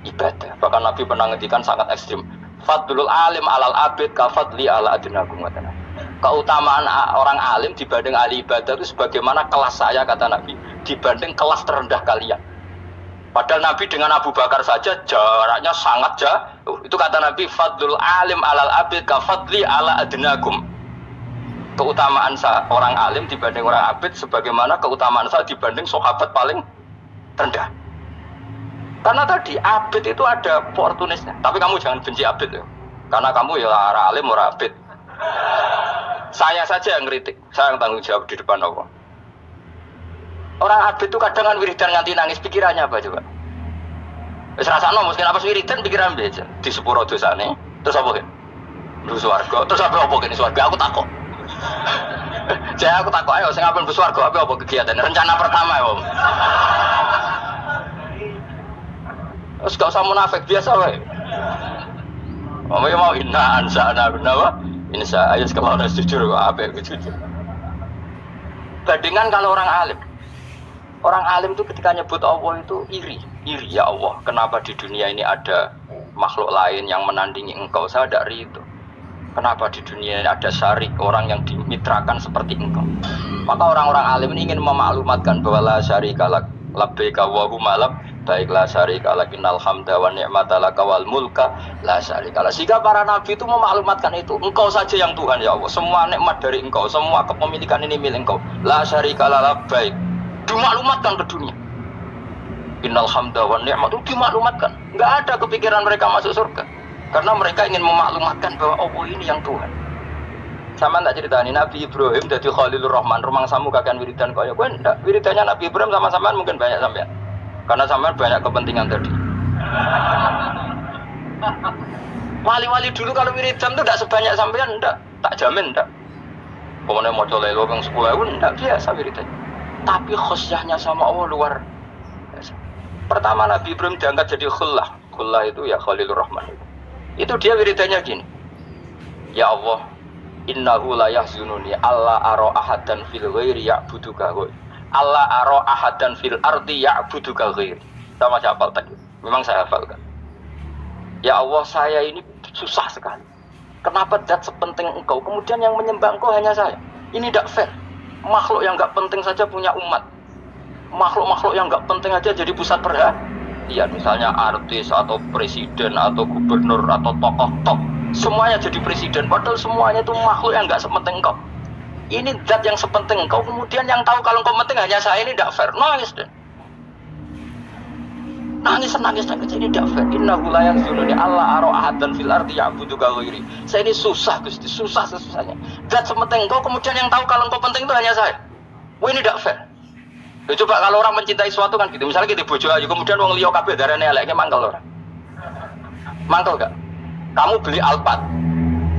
ibadah. Bahkan Nabi pernah ngendikan sangat ekstrim. Fadlul alim alal abid kafadli ala adnakum katanya. Keutamaan orang alim dibanding ahli ibadah itu sebagaimana kelas saya kata Nabi dibanding kelas terendah kalian. Padahal Nabi dengan Abu Bakar saja jaraknya sangat jauh. Itu kata Nabi fadlul alim alal abid kafadli ala adnakum. Keutamaan orang alim dibanding orang abid sebagaimana keutamaan saya dibanding sahabat paling rendah. Karena tadi abid itu ada oportunisnya. Tapi kamu jangan benci abid ya. Karena kamu ya orang alim orang abid. Saya saja yang kritik, saya yang tanggung jawab di depan Allah. Orang abid itu kadang kan wiridan nganti nangis, pikirannya apa coba? Wis rasane mungkin apa wiridan pikiran aja di sepuro dosane. Terus apa kan? Lu swarga, terus apa kene swarga aku takut. Jadi aku takut ayo sing apen swarga apa kegiatan rencana pertama ya, Om. Terus gak usah munafik biasa wae. Mau inna ansa'na benawa insya ayo kalau harus jujur apa yang jujur. Bandingan kalau orang alim itu ketika nyebut Allah itu iri ya Allah. Kenapa di dunia ini ada makhluk lain yang menandingi engkau? Saya tidak iri itu. Kenapa di dunia ini ada syarik orang yang dimitrakan seperti engkau? Maka orang-orang alim ini ingin memaklumatkan bahwa la syarika lak labbaika wa huma lak baiklah syarika lak innal hamda wa ni'mata laka wal mulka la syarika lak. Sehingga para nabi itu memaklumatkan itu, engkau saja yang Tuhan ya Allah, semua nikmat dari engkau, semua kepemilikan ini milik engkau, la syarika lak baik. Dimaklumatkan ke dunia. Innal hamda wa ni'mata itu dimaklumatkan. Enggak ada kepikiran mereka masuk surga karena mereka ingin memaklumatkan bahwa Allah ini yang Tuhan. Sama tak ceritani Nabi Ibrahim jadi Khalilur Rahman, rumang samu kakean wiridan kaya kowe ndak. Wiridannya Nabi Ibrahim sama sampean mungkin banyak sampean. Karena sampean banyak kepentingan tadi. Wali-wali dulu kalau wiridan itu tidak sebanyak sampean, ndak. Tak jamin ndak. Pokoknya mau coba lelo yang 10.000 ndak biasa wiridannya. Tapi khosyahnya sama Allah luar biasa. Pertama Nabi Ibrahim diangkat jadi khullah. Khullah itu ya Khalilur Rahman itu dia wiridannya gini. Ya Allah, innahu la yahzununi alla ara ahadan fil ghairi ya'buduka ghairi. Allah ara ahadan fil ardi ya'buduka ghairi. Sama saya hafal tadi. Memang saya hafalkan. Ya Allah, saya ini susah sekali. Kenapa zat sepenting engkau kemudian yang menyembah engkau hanya saya? Ini tidak fair. Makhluk yang enggak penting saja punya umat. Makhluk-makhluk yang enggak penting aja jadi pusat perhatian. Misalnya artis atau presiden atau gubernur atau tokoh top, semuanya jadi presiden. Padahal semuanya itu makhluk yang enggak sepenting engkau. Ini zat yang sepenting engkau, kemudian yang tahu kalau engkau penting hanya saya, ini tidak fair. Nangis deh. Nangis ini tidak fair. Innahu la yahzununi alla ara ahadan fil ardi ya'buduka ghairi. Saya ini susah Gusti, susah sesusahnya. Zat sepenting engkau, kemudian yang tahu kalau engkau penting itu hanya saya. Wah, ini tidak fair. Coba kalau orang mencintai sesuatu kan gitu. Misalnya kita bojo ayu, kemudian wong liya kabeh darane eleke mangkel ora? Mangkel gak? Kamu beli Alphard.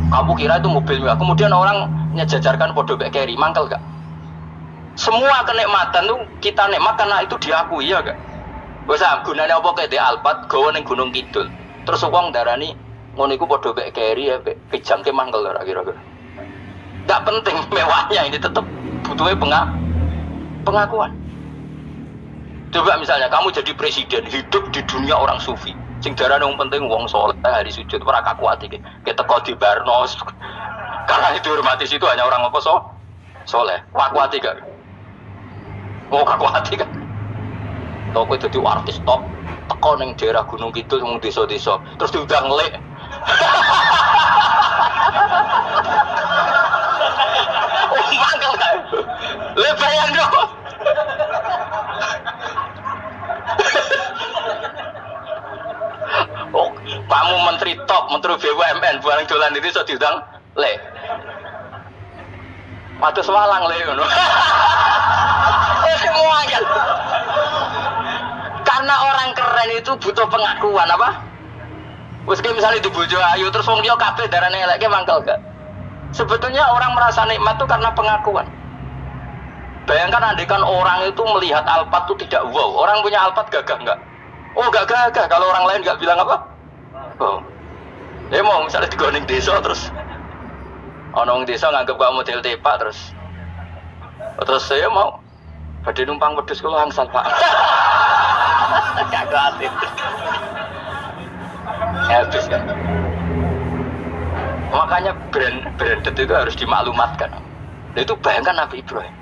Kamu kira itu mobil mewah. Kemudian orang nyejajarkan podo mek keri, mangkel gak? Semua kenikmatan tuh kita nikmat karena itu diakui ya gak? Wes gunane apa kete Alphard gawe ning Gunung Kidul. Terus wong darani ngono iku podo mek keri ya kejangke mangkel ora kira-kira. Nggak penting mewahnya, ini tetap butuhnya pengakuan. Coba misalnya kamu jadi presiden, hidup di dunia orang sufi. Sing darane wong penting wong soleh hari sujud ora kaku ati iki. Keteko di Barnos. Karena itu dihormati situ hanya orang apa soleh. Kaku ati gak? Oh kaku ati kan. Toko itu dadi artis top. Teko ning daerah Gunung Kidul mung desa-desa, terus diundang ngelik. Oh mangkel kan. Le bayang dong. Oh, kamu menteri top, menteri BUMN, barang dolan itu iso diundang le. Matus walang le ngono. Semua kan. Karena orang keren itu butuh pengakuan apa? Wes misalnya di bojo ayu terus wong liya kabeh darane elek ki mangkel gak? Sebetulnya orang merasa nikmat itu karena pengakuan. Bayangkan andekan orang itu melihat Alphard itu tidak wow. Orang punya Alphard gagah enggak? Oh gak gagah kalau orang lain gak bilang apa? Oh. Ya mau misalnya di Goning desa terus orang desa nganggep gak model tepak terus saya mau badhe numpang wedhus kula angsal Pak. Kagak hati. Habis kan. Makanya branded itu harus dimaklumatkan. Nah, itu bayangkan Nabi Ibrahim.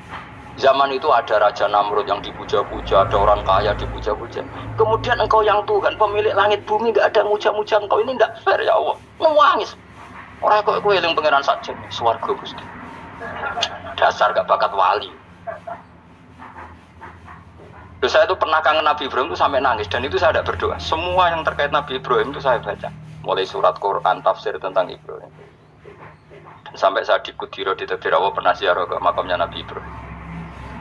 Zaman itu ada Raja Namrud yang dipuja-puja, ada orang kaya dipuja-puja. Kemudian engkau yang Tuhan, pemilik langit bumi, gak ada muja-muja engkau, ini gak fair ya Allah. Nangis. Orang kok eling pangeran saja, swarga Gusti. Dasar gak bakat wali. Terus saya itu pernah kangen Nabi Ibrahim itu sampai nangis, dan itu saya tidak berdoa. Semua yang terkait Nabi Ibrahim itu saya baca. Mulai surat Quran, tafsir tentang Ibrahim. Dan sampai saya di Kudiro, di Tadbir Allah pernah ziarah ke makamnya Nabi Ibrahim.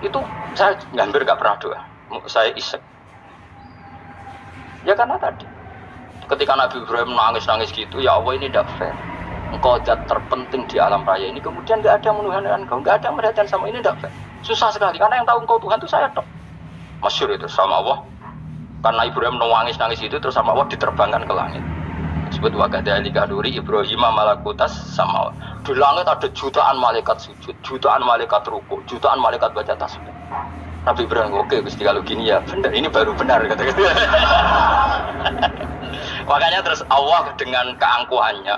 Itu saya hampir gak pernah doa. Saya isek. Ya karena tadi. Ketika Nabi Ibrahim nangis-nangis gitu, ya Allah ini tidak fair. Engkau zat terpenting di alam raya ini, kemudian gak ada menuhan dengan engkau, gak ada merhatian sama ini, tidak fair. Susah sekali, karena yang tahu engkau Tuhan itu saya tok. Masyhur itu sama Allah. Karena Ibrahim nangis-nangis itu terus sama Allah diterbangkan ke langit. Disebut wakadhalika nuri Ibrahim malakutas sama. Di langit ada jutaan malaikat sujud, jutaan malaikat ruku, jutaan malaikat baca tasbih. Nabi Ibrahim oke Gusti kalau gini ya benar, ini baru benar kata-kata. Makanya terus Allah dengan keangkuhannya,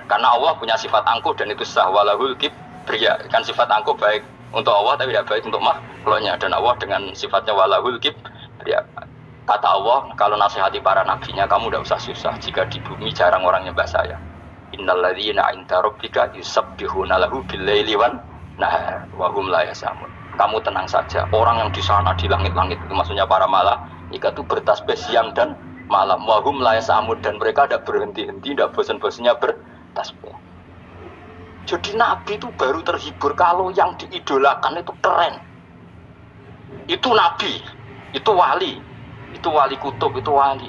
karena Allah punya sifat angkuh dan itu sah walahul kibriya, kan sifat angkuh baik untuk Allah tapi tidak baik untuk makhluknya, dan Allah dengan sifatnya walahul kibriya. Kata Allah, kalau nasihati para nabinya, kamu tidak usah susah jika di bumi jarang orang nyembah saya. Innalladzina 'inda rabbika yusabbihuna lahu bil-laili wan nahar wa hum la yasamun. Kamu tenang saja, orang yang di sana di langit-langit itu maksudnya para malaikat itu bertasbih siang dan malam. Wa hum la yasamun, dan mereka tidak berhenti-henti, tidak bosan-bosannya bertasbih. Jadi Nabi itu baru terhibur kalau yang diidolakan itu keren. Itu Nabi, itu wali. Itu wali kutub, itu wali.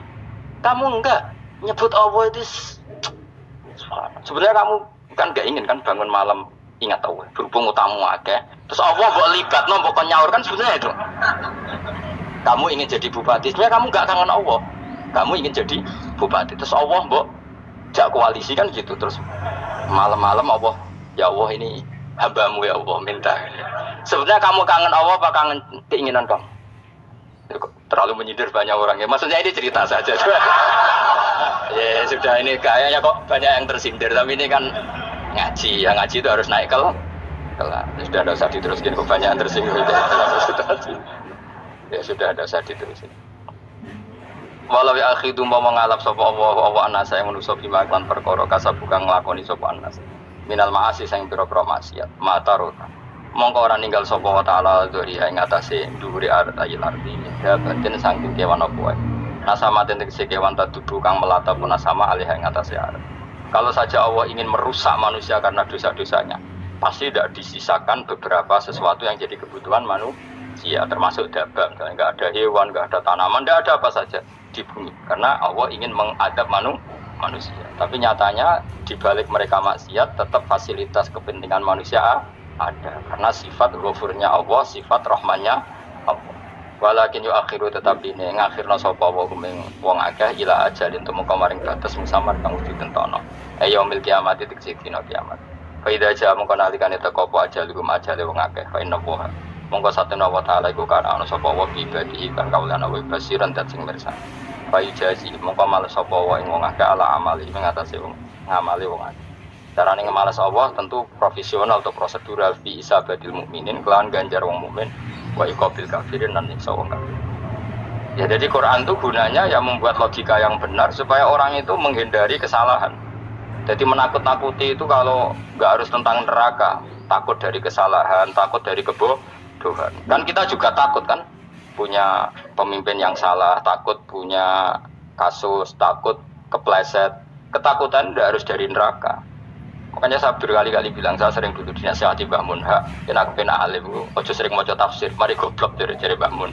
Kamu enggak nyebut Allah itu. Sebenarnya kamu kan enggak ingin kan bangun malam ingat Allah, berhubung utamu akeh. Terus Allah mbok libatno, mbok nyaur kan sebenarnya itu. Kamu ingin jadi bupati, sebenarnya kamu enggak kangen Allah. Kamu ingin jadi bupati. Terus Allah mbok jak koalisi kan gitu. Terus malam-malam Allah, ya Allah ini hambamu ya Allah minta. Sebenarnya kamu kangen Allah apa kangen keinginan kamu? Terlalu menyindir banyak orang ya. Maksudnya ini cerita saja. Ya sudah, ini kayaknya kok banyak yang tersindir, tapi ini kan ngaji. Yang ngaji itu harus naik kelas. Sudah ada usah diteruskan, kok banyak yang tersinggung. Ya sudah ada usah diteruskan. Walau ya akhidu mau mengalap sapa Allah anasa yang menuso bima lan perkara kasabuka nglakoni sapa anas. Minal ma'asi sing pira-pira maksiat. Matarota. Mongko ora ninggal sapa wa ta'ala dzuri ing atase dhuwure ayil arti ya batin saking kewan apa wae. Nasama tegese kewan tadudu kang melata pun sama alih ing atase arep. Kalau saja Allah ingin merusak manusia karena dosa-dosanya, pasti tidak disisakan beberapa sesuatu yang jadi kebutuhan manusia, termasuk dabang. Enggak ada hewan, enggak ada tanaman, enggak ada apa saja di bumi. Karena Allah ingin mengadab manusia. Tapi nyatanya di balik mereka maksiat tetap fasilitas kepentingan manusia ada, karena sifat ghafurnya Allah, sifat rahmannya Allah. Walakin yu akhiru tetapi ini ngakhirna sapa wa kuming wong akeh ila ajalin temu kamaring batas musamar kang wujud tentono. Yaumil kiamat itu dina kiamat. Fa idza jaa mongko nalikane teko apa ajalukum ajale wong akeh fa inna wa mongko satuna wa ta'ala iku kan ana sapa wa ibadihi kan kaulana wa basiran dat sing mirsani. Fa ijazi mongko males sapa wa ing wong akeh ala amali ing atase wong ngamali wong akeh. Carane ngemales Allah tentu profesional atau prosedural fi isabatil mukminin kelan ganjar wong mukmin wa iqabil kafirin lan nyiksa wong kafir. Ya jadi Quran itu gunanya ya membuat logika yang benar supaya orang itu menghindari kesalahan. Jadi menakut-nakuti itu kalau nggak harus tentang neraka, takut dari kesalahan, takut dari kebodohan. Kan kita juga takut kan punya pemimpin yang salah, takut punya kasus, takut kepleset. Ketakutan nggak harus dari neraka. Makanya saya berkali-kali bilang, saya sering dulu dinasihati Mbak Munha, yang aku kena alim, ojo sering mau tafsir, mari goblok dari Mbak Mun.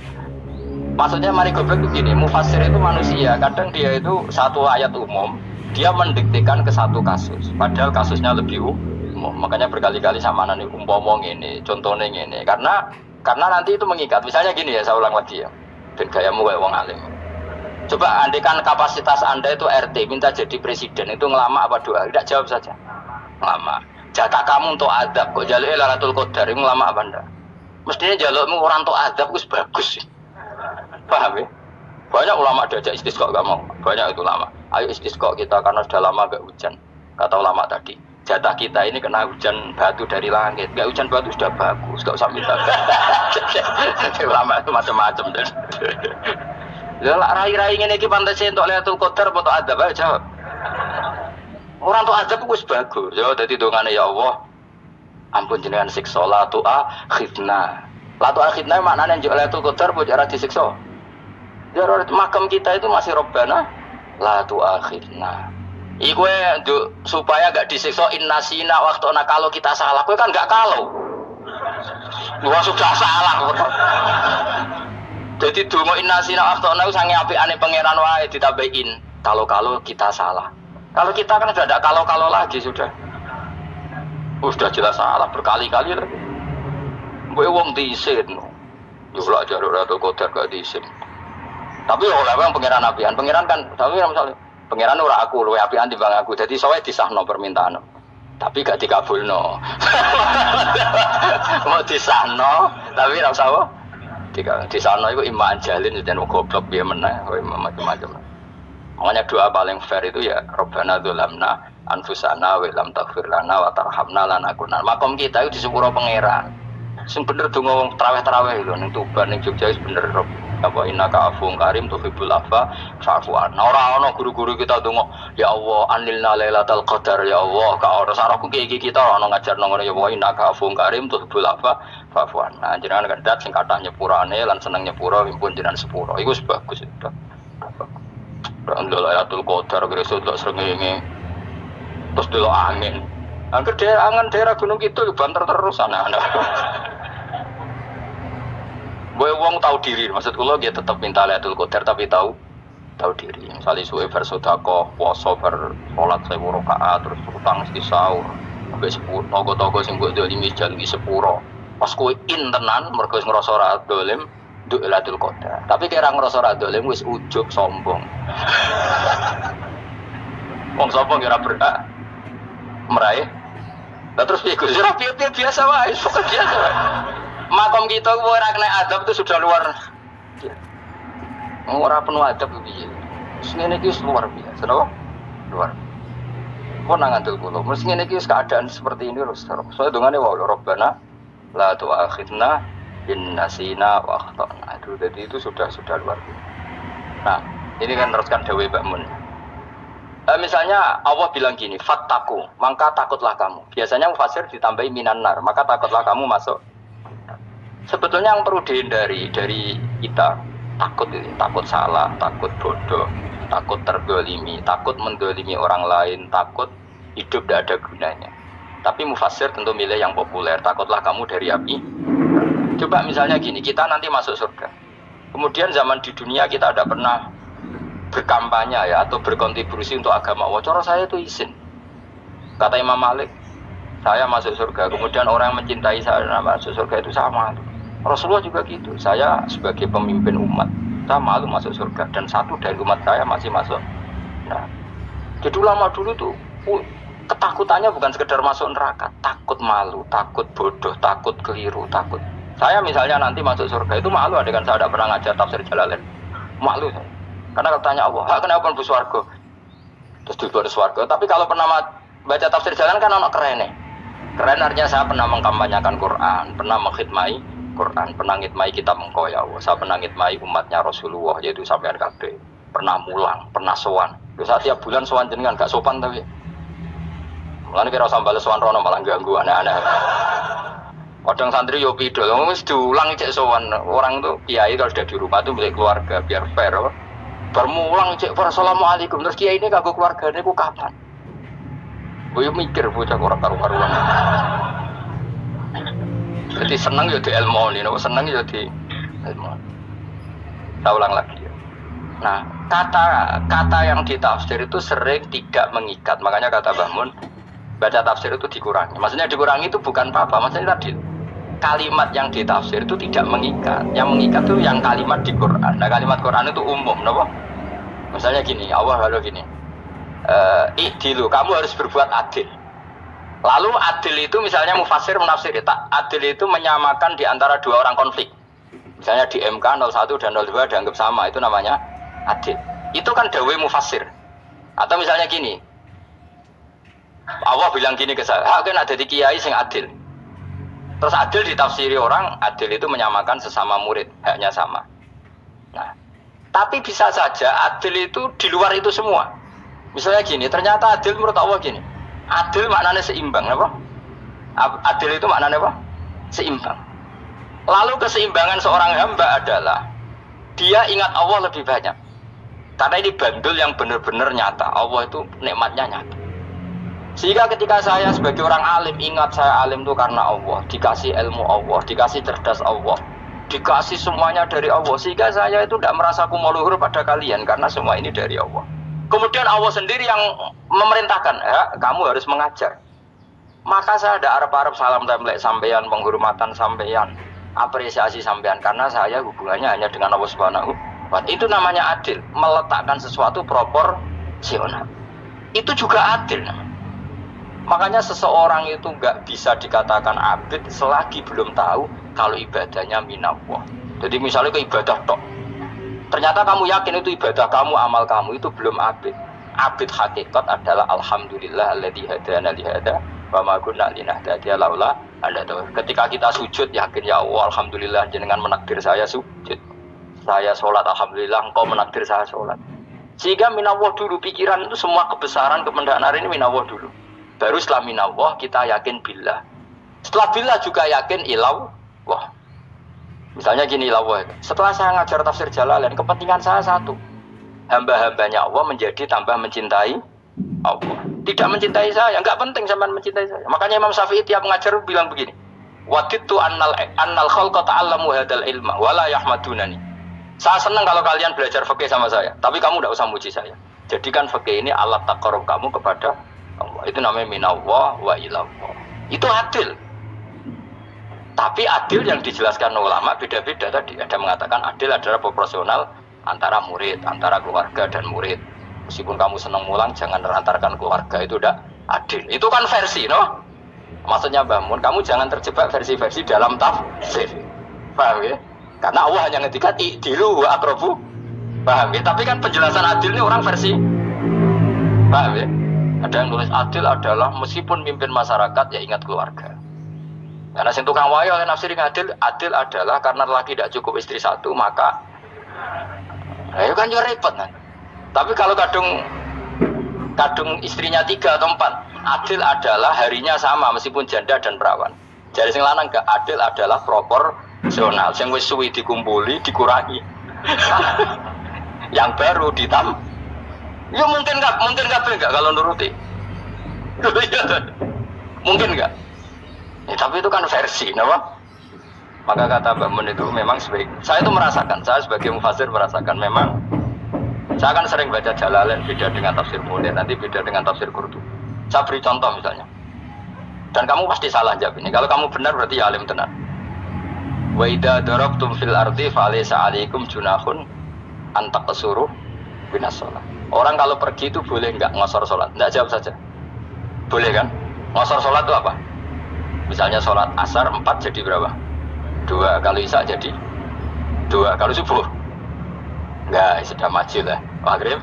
Maksudnya mari goblok begini, mufassir itu manusia, kadang dia itu satu ayat umum, dia mendiktekan ke satu kasus, padahal kasusnya lebih umum. Makanya berkali-kali sama nani umpomong ini, contohnya ini, karena nanti itu mengikat. Misalnya gini ya, saya ulang lagi ya, dan gayamu kayak wong alim. Coba andikan kapasitas Anda itu RT, minta jadi presiden, itu ngelama apa doa? Tidak, jawab saja. Lama. Jatah kamu untuk adab, kok jaluk Lailatul Qadar, ngelama apa Anda? Mestinya jalukmu orang untuk adab itu bagus sih. Paham ya? Banyak ulama diajak istisqa gak mau. Banyak itu ulama. Ayo istisqa kita karena sudah lama gak hujan. Kata ulama tadi, jatah kita ini kena hujan batu dari langit. Gak hujan batu sudah bagus, gak usah minta. Ulama itu macam-macam. Lah rai-rai ngene iki pantese entuk Lailatul Qadar apa entuk adab ae jawab. Orang entuk adab wis bagus. Ya dadi dongane ya Allah. Ampun jenengan siksa la tu akhidna. La tu akhidna maknane njuk Lailatul Qadar apa ora disiksa. Ya makam kita itu masih Rabbana la tu akhidna. Iku supaya gak disiksa innasina waktuna kalau kita salah. Kowe kan gak kalau. Wah sudah salah. Jadi donga innasina waktuna iku sange apikane pangeran wae ditambahin. Kalau kita salah. Kalau kita kan sudah ada kalau lagi sudah. Sudah jelas salah berkali-kali lagi. Kowe wong diisin. Yo lak jaruk Lailatul Qadar gak diisin. Tapi oleh wong pangeran apian, pangeran kan tapi misalnya pangeran ora aku luwe apian timbang aku. Jadi sowe disahno permintaan. Tapi gak dikabulno. Mau disahno, tapi ora usah apa? Disahno iku iman jalin dan goblok piye meneh, macam-macam. Makanya doa paling fair itu ya Rabbana dzalamna anfusana wa lam taghfir lana wa tarhamna lanakunanna. Makom kita itu di sepuro pangeran. Sing bener donga wong traweh-traweh lho ning Tuban ning Jogja wis bener apa innaka afuwun karim tuhibbul afwa fa'fu anna. Ora ana guru-guru kita donga ya Allah anilna lailatul qadar ya Allah ka ora saraku iki kita ana ngajarno ngono ya Allah innaka afuwun karim tuhibbul afwa fa'fu anna. Jenengan kandat sing kathah nyepurane lan seneng nyepuro mimpun jenengan sepuro. Iku wis bagus itu. Alhamdulillah Lailatul Qadar gresuk lho srengenge. Terus delok angin. Angger daerah Gunung Kidul banter terus ana-ana. Boy wong tahu diri, maksud kula dia tetap minta Lailatul Qadar tapi tahu diri. Misalnya suwe bersedekah, puasa ber salat 1000 rakaat terus utang mesti sahur. Sampai 10 togo-togo sing mbok dolimi jalmi sepuro. Pas kowe tenan mergo wis ngrasa ora dolim nduk Lailatul Qadar. Tapi kira ngrasa ora dolim wis ujug sombong. Wong sombong kira berhak meraih. Lah terus piye Gus? Ora piye biasa wae, pokoke biasa wae. Makom kita ora kena adab itu sudah luar. Ora penuh adab piye. Ngene iki luar biasa, napa? Luar. Kok nang ngandel kula. Mesti ngene iki keadaan seperti ini terus. Soale dongane wae Rabbana la tu'akhidna in nasina wa akhtana. Itu sudah luar biasa. Nah, ini kan teruskan dawuh Mbak Mun. Misalnya Allah bilang gini, fattaku, maka takutlah kamu. Biasanya mufasir ditambahi minan nar, maka takutlah kamu masuk. Sebetulnya yang perlu dihindari dari kita takut ini, takut salah, takut bodoh, takut terdolimi, takut mendolimi orang lain, takut hidup tidak ada gunanya. Tapi mufasir tentu milih yang populer, takutlah kamu dari api. Coba misalnya gini, kita nanti masuk surga. Kemudian zaman di dunia kita tidak pernah berkampanye ya atau berkontribusi untuk agama Allah. Cara saya itu izin. Kata Imam Malik, saya masuk surga. Kemudian orang yang mencintai saya masuk surga itu sama. Rasulullah juga gitu. Saya sebagai pemimpin umat, saya malu masuk surga dan satu dari umat saya masih masuk. Nah, jadi ulama dulu tuh ketakutannya bukan sekedar masuk neraka, takut malu, takut bodoh, takut keliru, takut. Saya misalnya nanti masuk surga itu malu, dengan saya tidak pernah ngajar tafsir Jalalain, malu saya. Karena kalau tanya Allah, kenapa bu swarga? Terus dibuat swarga. Tapi kalau pernah baca tafsir Jalalain kan anak keren nih. Keren artinya saya pernah mengkampanyekan Quran, pernah mengkhidmati Quran, pernah ngitmai kitab engkau ya Allah. Saya pernah ngitmai umatnya Rasulullah, yaitu sampean kabeh. Pernah mulang, pernah sowan. Saya tiap bulan sowan jenengan gak sopan tapi. Mulane kira usah bales sowan rono malah ganggu anak-anak. Kadang santri yo pidol, wis diulang cek sowan. Orang tuh kiai kalau sudah di rumah tuh milik keluarga biar fair. Bermulang cek assalamualaikum terus kiai ini kagok keluargane ku kapan? Gue mikir bocah orang karu-karuan. Jadi seneng ya di ilmu ini, seneng ya di ilmu. Saya ulang lagi. Nah, kata yang ditafsir itu sering tidak mengikat. Makanya kata Mbah Mun, baca tafsir itu dikurangi. Maksudnya dikurangi itu bukan apa-apa. Maksudnya tadi kalimat yang ditafsir itu tidak mengikat. Yang mengikat itu yang kalimat di Quran. Nah, kalimat Quran itu umum, kenapa? Misalnya gini, Allah lalu gini. I'dilu, kamu harus berbuat adil. Lalu adil itu misalnya mufassir menafsir, adil itu menyamakan di antara dua orang konflik. Misalnya di MK 01 dan 02 dianggap sama, itu namanya adil. Itu kan dawai mufassir. Atau misalnya gini, Allah bilang gini ke saya, kan ada di kiai sing adil. Terus adil ditafsiri orang, adil itu menyamakan sesama murid, haknya sama. Nah, tapi bisa saja adil itu di luar itu semua. Misalnya gini, ternyata adil menurut Allah gini. Adil maknanya seimbang, apa? Adil itu maknanya apa? Seimbang. Lalu keseimbangan seorang hamba adalah dia ingat Allah lebih banyak. Karena ini bandul yang benar-benar nyata. Allah itu nikmatnya nyata. Sehingga ketika saya sebagai orang alim ingat saya alim itu karena Allah, dikasih ilmu Allah, dikasih cerdas Allah, dikasih semuanya dari Allah. Sehingga saya itu tidak merasa kumuluhur pada kalian karena semua ini dari Allah. Kemudian Allah sendiri yang memerintahkan, kamu harus mengajar. Maka saya ada arep-arep salam template sampeyan, penghormatan sampeyan, apresiasi sampeyan karena saya hubungannya hanya dengan Allah Subhanahu wa Ta'ala. Itu namanya adil, meletakkan sesuatu proporsional. Itu juga adil. Makanya seseorang itu nggak bisa dikatakan abid selagi belum tahu kalau ibadahnya minallah. Jadi misalnya ke ibadah tok. Ternyata kamu yakin itu ibadah kamu, amal kamu itu belum abid. Abid hakikat adalah alhamdulillah alladzi hadana li hada wa ma kunna linahtadiya laula anda tahu. Ketika kita sujud yakin ya Allah alhamdulillah jenengan menakdir saya sujud. Saya sholat alhamdulillah engkau menakdir saya sholat. Sehingga minallah dulu pikiran itu semua kebesaran kemendahan hari ini minallah dulu. Baru setelah minallah kita yakin billah. Setelah billah juga yakin ilau. Wah. Misalnya gini Allah, setelah saya ngajar tafsir Jalalain, kepentingan saya satu, hamba-hambanya Allah menjadi tambah mencintai Allah. Tidak mencintai saya, nggak penting sampean mencintai saya. Makanya Imam Syafi'i tiap ngajar bilang begini, waditu annal khalqa ta'allamu hadal ilma, wala yahmadunani. Saya senang kalau kalian belajar fikih sama saya, tapi kamu nggak usah muji saya. Jadikan fikih ini alat taqarrub kamu kepada Allah. Itu namanya minallah wa ilallah. Itu adil. Tapi adil yang dijelaskan ulama beda-beda tadi. Ada mengatakan adil adalah proporsional antara murid, antara keluarga dan murid. Meskipun kamu senang mulang, jangan merantarkan keluarga, itu udah adil. Itu kan versi, no? Maksudnya Mbah Mun, kamu jangan terjebak versi-versi dalam tafsir. Paham ya? Karena Allah hanya ngetikan i'dilu wa aqrabu. Paham ya? Tapi kan penjelasan adil ini orang versi. Paham ya? Ada yang tulis adil adalah meskipun mimpin masyarakat ya ingat keluarga. Karena sing tukang wayo nafsiri adil adalah karena laki tidak cukup istri satu maka ayo kan yo repot kan. Tapi kalau kadung istrinya 3 atau 4, adil adalah harinya sama meskipun janda dan perawan. Jadi sing lanang gak adil adalah proporsional. Sing wis suwi dikumpuli dikurangi. Yang baru ditam. Ya mungkin enggak kalau nuruti. Mungkin enggak. Ya, tapi itu kan versi, kenapa? Maka kata Mbak Mun itu memang saya itu merasakan, saya sebagai mufassir merasakan memang saya akan sering baca Jalalain beda dengan tafsir Munir, nanti beda dengan tafsir Qurtubi. Saya beri contoh misalnya. Dan kamu pasti salah jawab ini. Kalau kamu benar berarti ya alim tenar. Wa idza darabtum fil ardi falaysa 'alaikum junahun an taqsuru binas shalah. Orang kalau pergi itu boleh enggak ngosor salat? Enggak, jawab saja. Boleh kan? Ngosor sholat itu apa? Misalnya sholat asar 4 jadi berapa? 2. Kalau isya jadi 2. Kalau subuh? Enggak, sudah maju lah. Maghrib?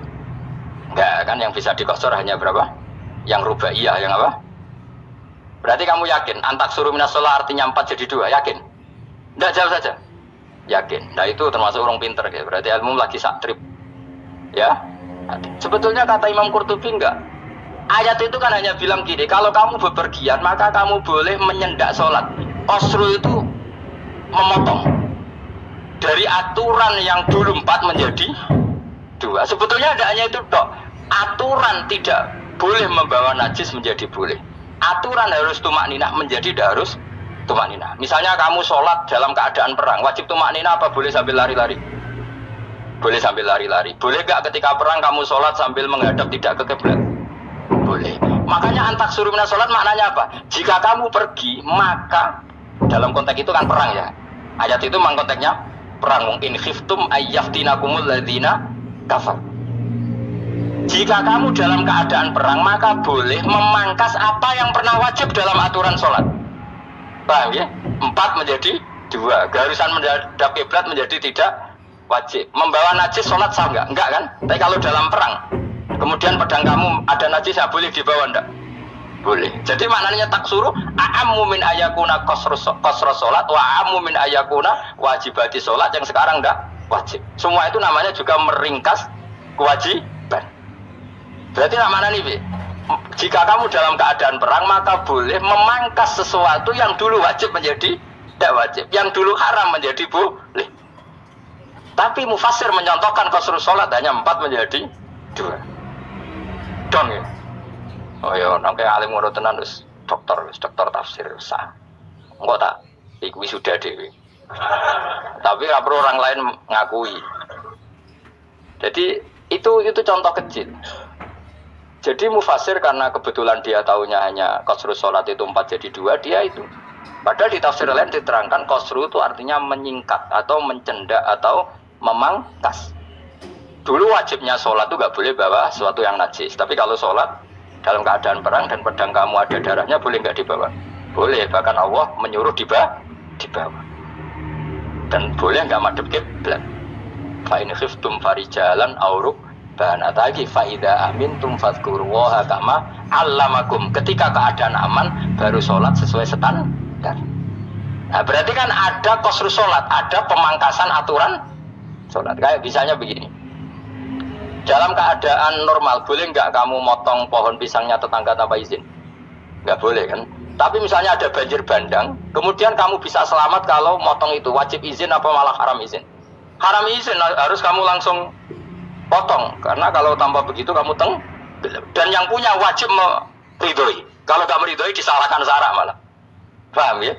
Enggak, kan yang bisa dikosor hanya berapa? Yang rubaiyah, yang apa? Berarti kamu yakin antak suruh minas sholat artinya 4 jadi 2, yakin? Enggak, jawab saja. Yakin. Nah itu termasuk orang pinter ya. Berarti ilmu lagi sak trip. Ya. Sebetulnya kata Imam Qurtubi enggak. Ayat itu kan hanya bilang gini, kalau kamu bepergian maka kamu boleh menyendak sholat. Qasru itu memotong dari aturan yang dulu 4 menjadi 2. Sebetulnya tidak hanya itu dok. Aturan tidak boleh membawa najis menjadi boleh. Aturan harus tumak ninah menjadi tidak harus tumak ninah. Misalnya kamu sholat dalam keadaan perang, wajib tumak ninah apa boleh sambil lari-lari? Boleh sambil lari-lari. Boleh gak ketika perang kamu sholat sambil menghadap tidak ke kiblat? Boleh. Makanya antak suruh minas sholat maknanya apa? Jika kamu pergi maka dalam konteks itu kan perang ya. Ayat itu memang konteksnya perang. In khiftum ayyaftinakumul ladzina kafar. Jika kamu dalam keadaan perang maka boleh memangkas apa yang pernah wajib dalam aturan sholat. Paham ya? 4 menjadi 2. Garusan menghadap kiblat menjadi tidak wajib. Membawa najis sholat sah enggak? Enggak kan? Tapi kalau dalam perang kemudian pedang kamu ada najis, ya boleh dibawa enggak? Boleh. Jadi maknanya taksuru a'ammu min ayakuna qasra sholat wa a'ammu min ayakuna wajibati sholat yang sekarang enggak wajib. Semua itu namanya juga meringkas kewajiban. Berarti namanya nih, jika kamu dalam keadaan perang maka boleh memangkas sesuatu yang dulu wajib menjadi tidak wajib, yang dulu haram menjadi boleh. Tapi mufassir menyontohkan qasru sholat hanya 4 menjadi 2. Dong ya. Oh ya, nang kaya alim ngono tenan wis dokter tafsir sah. Engko tak iku sudah dhewe. Tapi ora perlu orang lain ngakui. Jadi itu contoh kecil. Jadi mufassir karena kebetulan dia tahunya hanya qasru sholat itu 4 jadi 2, dia itu. Padahal di tafsir lain diterangkan qasru itu artinya menyingkat atau mencendak atau memangkas. Dulu wajibnya sholat itu gak boleh bawa sesuatu yang najis. Tapi kalau sholat dalam keadaan perang dan pedang kamu ada darahnya, boleh gak dibawa? Boleh, bahkan Allah menyuruh dibawa. Dan boleh gak madhep kiblat. Fa in khiftum farijalan auruk banatagi faida amintum fadhkurullaha kama allamakum. Ketika keadaan aman baru sholat sesuai standar. Nah berarti kan ada qasru sholat, ada pemangkasan aturan sholat. Kayak misalnya begini, dalam keadaan normal boleh nggak kamu motong pohon pisangnya tetangga tanpa izin? Nggak boleh kan? Tapi misalnya ada banjir bandang, kemudian kamu bisa selamat kalau motong itu, wajib izin apa malah haram izin? Haram izin, harus kamu langsung potong, karena kalau tanpa begitu kamu dan yang punya wajib meridhoi. Kalau nggak meridhoi disalahkan syarak malah. Paham ya?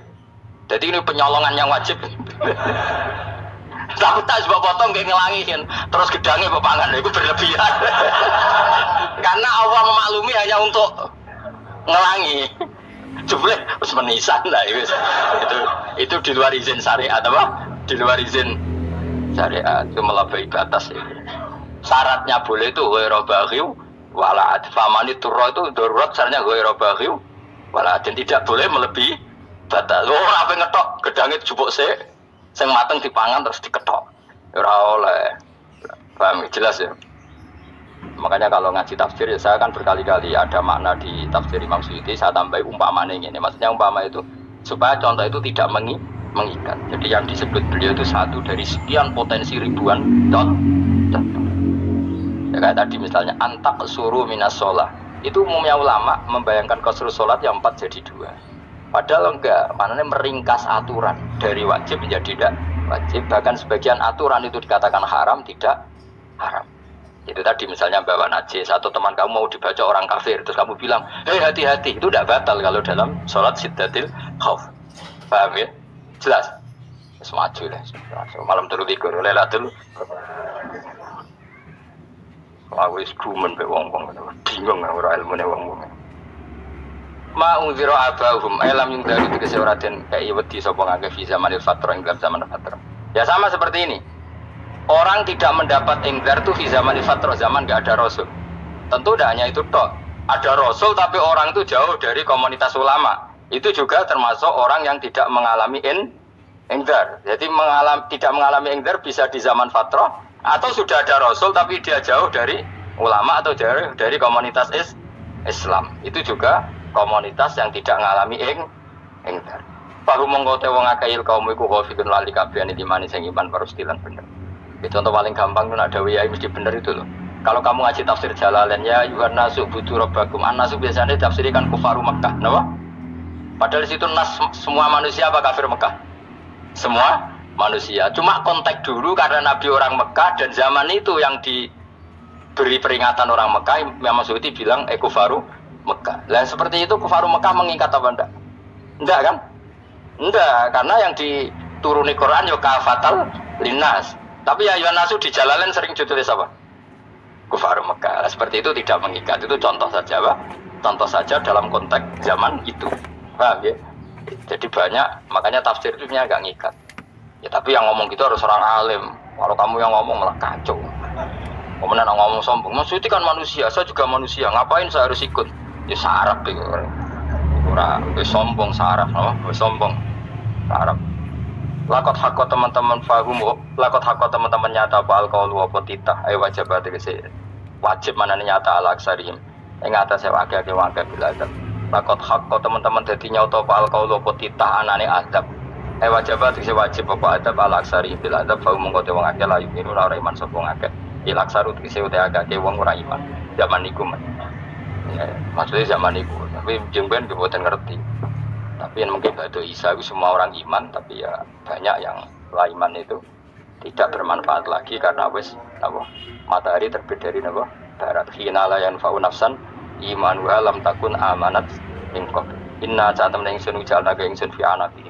Jadi ini penyolongan yang wajib. Tapi tak sebab potong kayak ngelangiin, terus gedangnya bepangan itu berlebihan. Karena Allah memaklumi hanya untuk ngelangi. Jumlah harus menisan lah itu di luar izin syariat apa? Di luar izin syariat itu melampaui batas itu. Syaratnya boleh itu ghairu baghiw wala ad. Famani turra itu darurat syaratnya ghairu baghiw wala ad, dan tidak boleh melebihi batas. Ora ape ngetok gedange jupuk sik, sing mateng dipangan terus diketok. Ora oleh. Paham jelas ya. Makanya kalau ngaji tafsir ya saya kan berkali-kali ada makna di tafsir Imam Suyuti saya tambahi umpamanya ini. Maksudnya umpama itu supaya contoh itu tidak mengikat. Jadi yang disebut beliau itu satu dari sekian potensi ribuan contoh. Ya kayak tadi misalnya antak suruh minas sholat, itu umumnya ulama membayangkan qasru sholat yang 4 jadi 2. Padahal enggak, maknanya meringkas aturan dari wajib menjadi tidak wajib. Bahkan sebagian aturan itu dikatakan haram, tidak haram. Itu tadi misalnya bawa najis atau teman kamu mau dibaca orang kafir, terus kamu bilang, hei hati-hati, itu tidak batal kalau dalam sholat siddatil khauf. Paham ya? Jelas? Semaju lah, malam telu tidur, lelatul. Aku wis gumen be wong-wong bingung ora ilmune wong-wong. Ma unzira abahum alam yang dari tegese ora den kai wedi sapa ngake fi zamanil fatrah ing dalam zaman fatrah. Ya sama seperti ini. Orang tidak mendapat ingdar itu fi zamanil fatrah, zaman enggak ada rasul. Tentu tidak hanya itu tok. Ada rasul tapi orang itu jauh dari komunitas ulama. Itu juga termasuk orang yang tidak mengalami ingdar. Jadi tidak mengalami ingdar bisa di zaman fatrah, atau sudah ada rasul tapi dia jauh dari ulama atau jauh dari komunitas Islam. Itu juga komunitas yang tidak mengalami ingdar. Paru mengkote wong akail kaum iku khofidun lali kabehane dimani sing iman parustilan bener. Itu contoh paling gampang tuh ada wiyai mesti bener itu loh. Kalau kamu ngaji tafsir Jalalain ya yuhan nasu budu rabbakum. An-nasu biasanya tafsirkan kufaru Mekah, kenapa? Padahal di situ nas semua manusia apa kafir Mekah? Semua manusia. Cuma konteks dulu karena Nabi orang Mekah dan zaman itu yang diberi peringatan orang Mekah, Imam Suyuti bilang kufaru Mekah. Lah seperti itu kufaru Mekah mengikat apa enggak? Enggak kan? Enggak, karena yang dituruni Quran ya kafatal linnas. Tapi ya yuhan nasu di Jalalain sering ditulis apa? Kufar Mekah. Seperti itu tidak mengikat. Itu contoh saja, Pak. Contoh saja dalam konteks zaman itu. Paham ya? Jadi banyak, makanya tafsir itu agak ngikat. Ya tapi yang ngomong gitu harus orang alim. Kalau kamu yang ngomong malah kacau. Kemudian ngomong sombong. Maksudnya kan manusia, saya juga manusia. Ngapain saya harus ikut? Ya sarap itu. Ora sombong sarap, no? Sombong sarap. Lakot hakot teman-teman fahum, lakot hakot teman-teman nyata apa alkohol apa titah, wajib wajib mana nyata ala aksarihim. Yang atas saya wakil bila adab. Lakot hakot teman-teman jadi nyata apa alkohol apa titah anane adab. Wajib apa adab ala aksarihim bila adab fahum mengkote wong akeh layu ini ora iman sapa akeh. Ilaksaru tegese utek agake wong ora iman. Zaman niku men. Ya, maksudnya zaman niku, tapi jengben boten ngerti. Tapi yang mungkin Batu Isa itu semua orang iman, tapi ya banyak yang iman itu tidak bermanfaat lagi karena wis matahari terbit dari barat. Hina la yanfa'u nafsan imanuha lam takun amanat min qabl. Inna ta'tam ing sun jalna ka ing sun fi anaqi.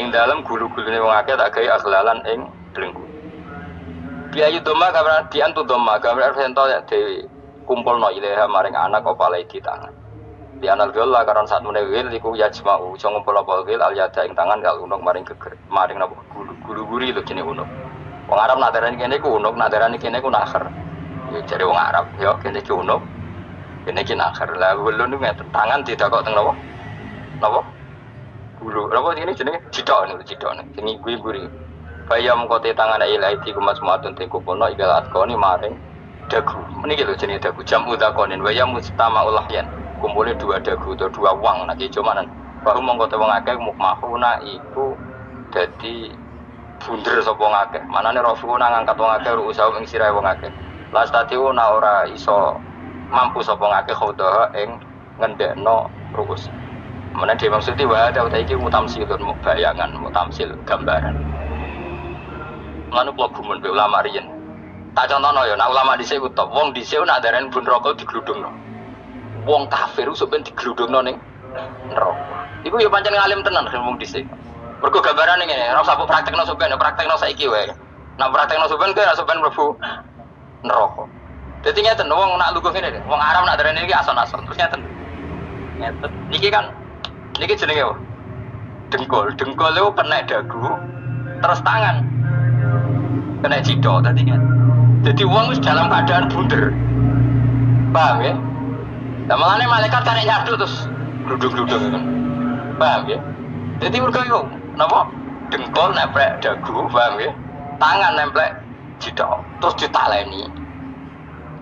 Ing dalem gulu-gulune wong akeh tak gawe aghlalan ing belenggu. Biayu doma kamran diantu doma kamran sento dhewe kumpulno ilaha maring anak apa lagi tangan. Di anal gila karena saat menewil iku yajma'u iso ngumpul apa gil al yada ing tangan kal unuk maring geger maring napa guru-guri lho kene unuk. Wong Arab nak darani kene ku unuk, nak darani kene ku nakher. Ya jare wong Arab ya kene ki unuk. Kene ki nakher. Lah ulun niku tangan didakok teng napa? Napa? Guru. Napa ini jenenge cidok niku cidok niku. Sing guri-guri. Bayam kote tangan ilahi ku masmuatun teng kupono igal atkoni maring dagu. Meniki lho jenenge dagu jam udakonin bayam mustama ulahyan. Kumpulnya dua dagu atau dua wang nanti cumanan baru mengkota wong akeh mukmahuna iku dadi bunder sapa wong akeh manane rafuna ngangkat wong akeh ruusaha ing sirahe wong akeh las tatiuna ora iso mampu sapa wong akeh khodaha ing ngendekno ruus menane dhewe maksudé wae ta iki mutamsilun bayangan mutamsil gambaran nganu kula gumun be ulama riyen tak contohno ya nek ulama dhisik ku top wong dhisik nek darani bun rokok digludungno wong kafir iso ben digludungno ning neraka. Iku ya pancen ngalim tenan wong dhisik. Mergo gambarane ngene, ora usah praktekno sampeyan, praktekno saiki wae. Nek praktekno sampeyan kowe ora sampeyan mlebu neraka. Dadi ngeten wong nak lungguh ngene, wong Arab nak darani iki ason-ason. Terus ngeten. Ngeten. Niki jenenge apa? Dengkul. Dengkul itu kena dagu, terus tangan kena cidok tadi kan. Jadi wong wis dalam keadaan bunder. Paham ya? Nah malahnya malaikat karek nyadu terus gluduk-gluduk kan. Paham ya? Jadi mereka itu kenapa? Dengkul nemplek dagu, paham ya? Tangan nemplek jidok, terus ditaleni.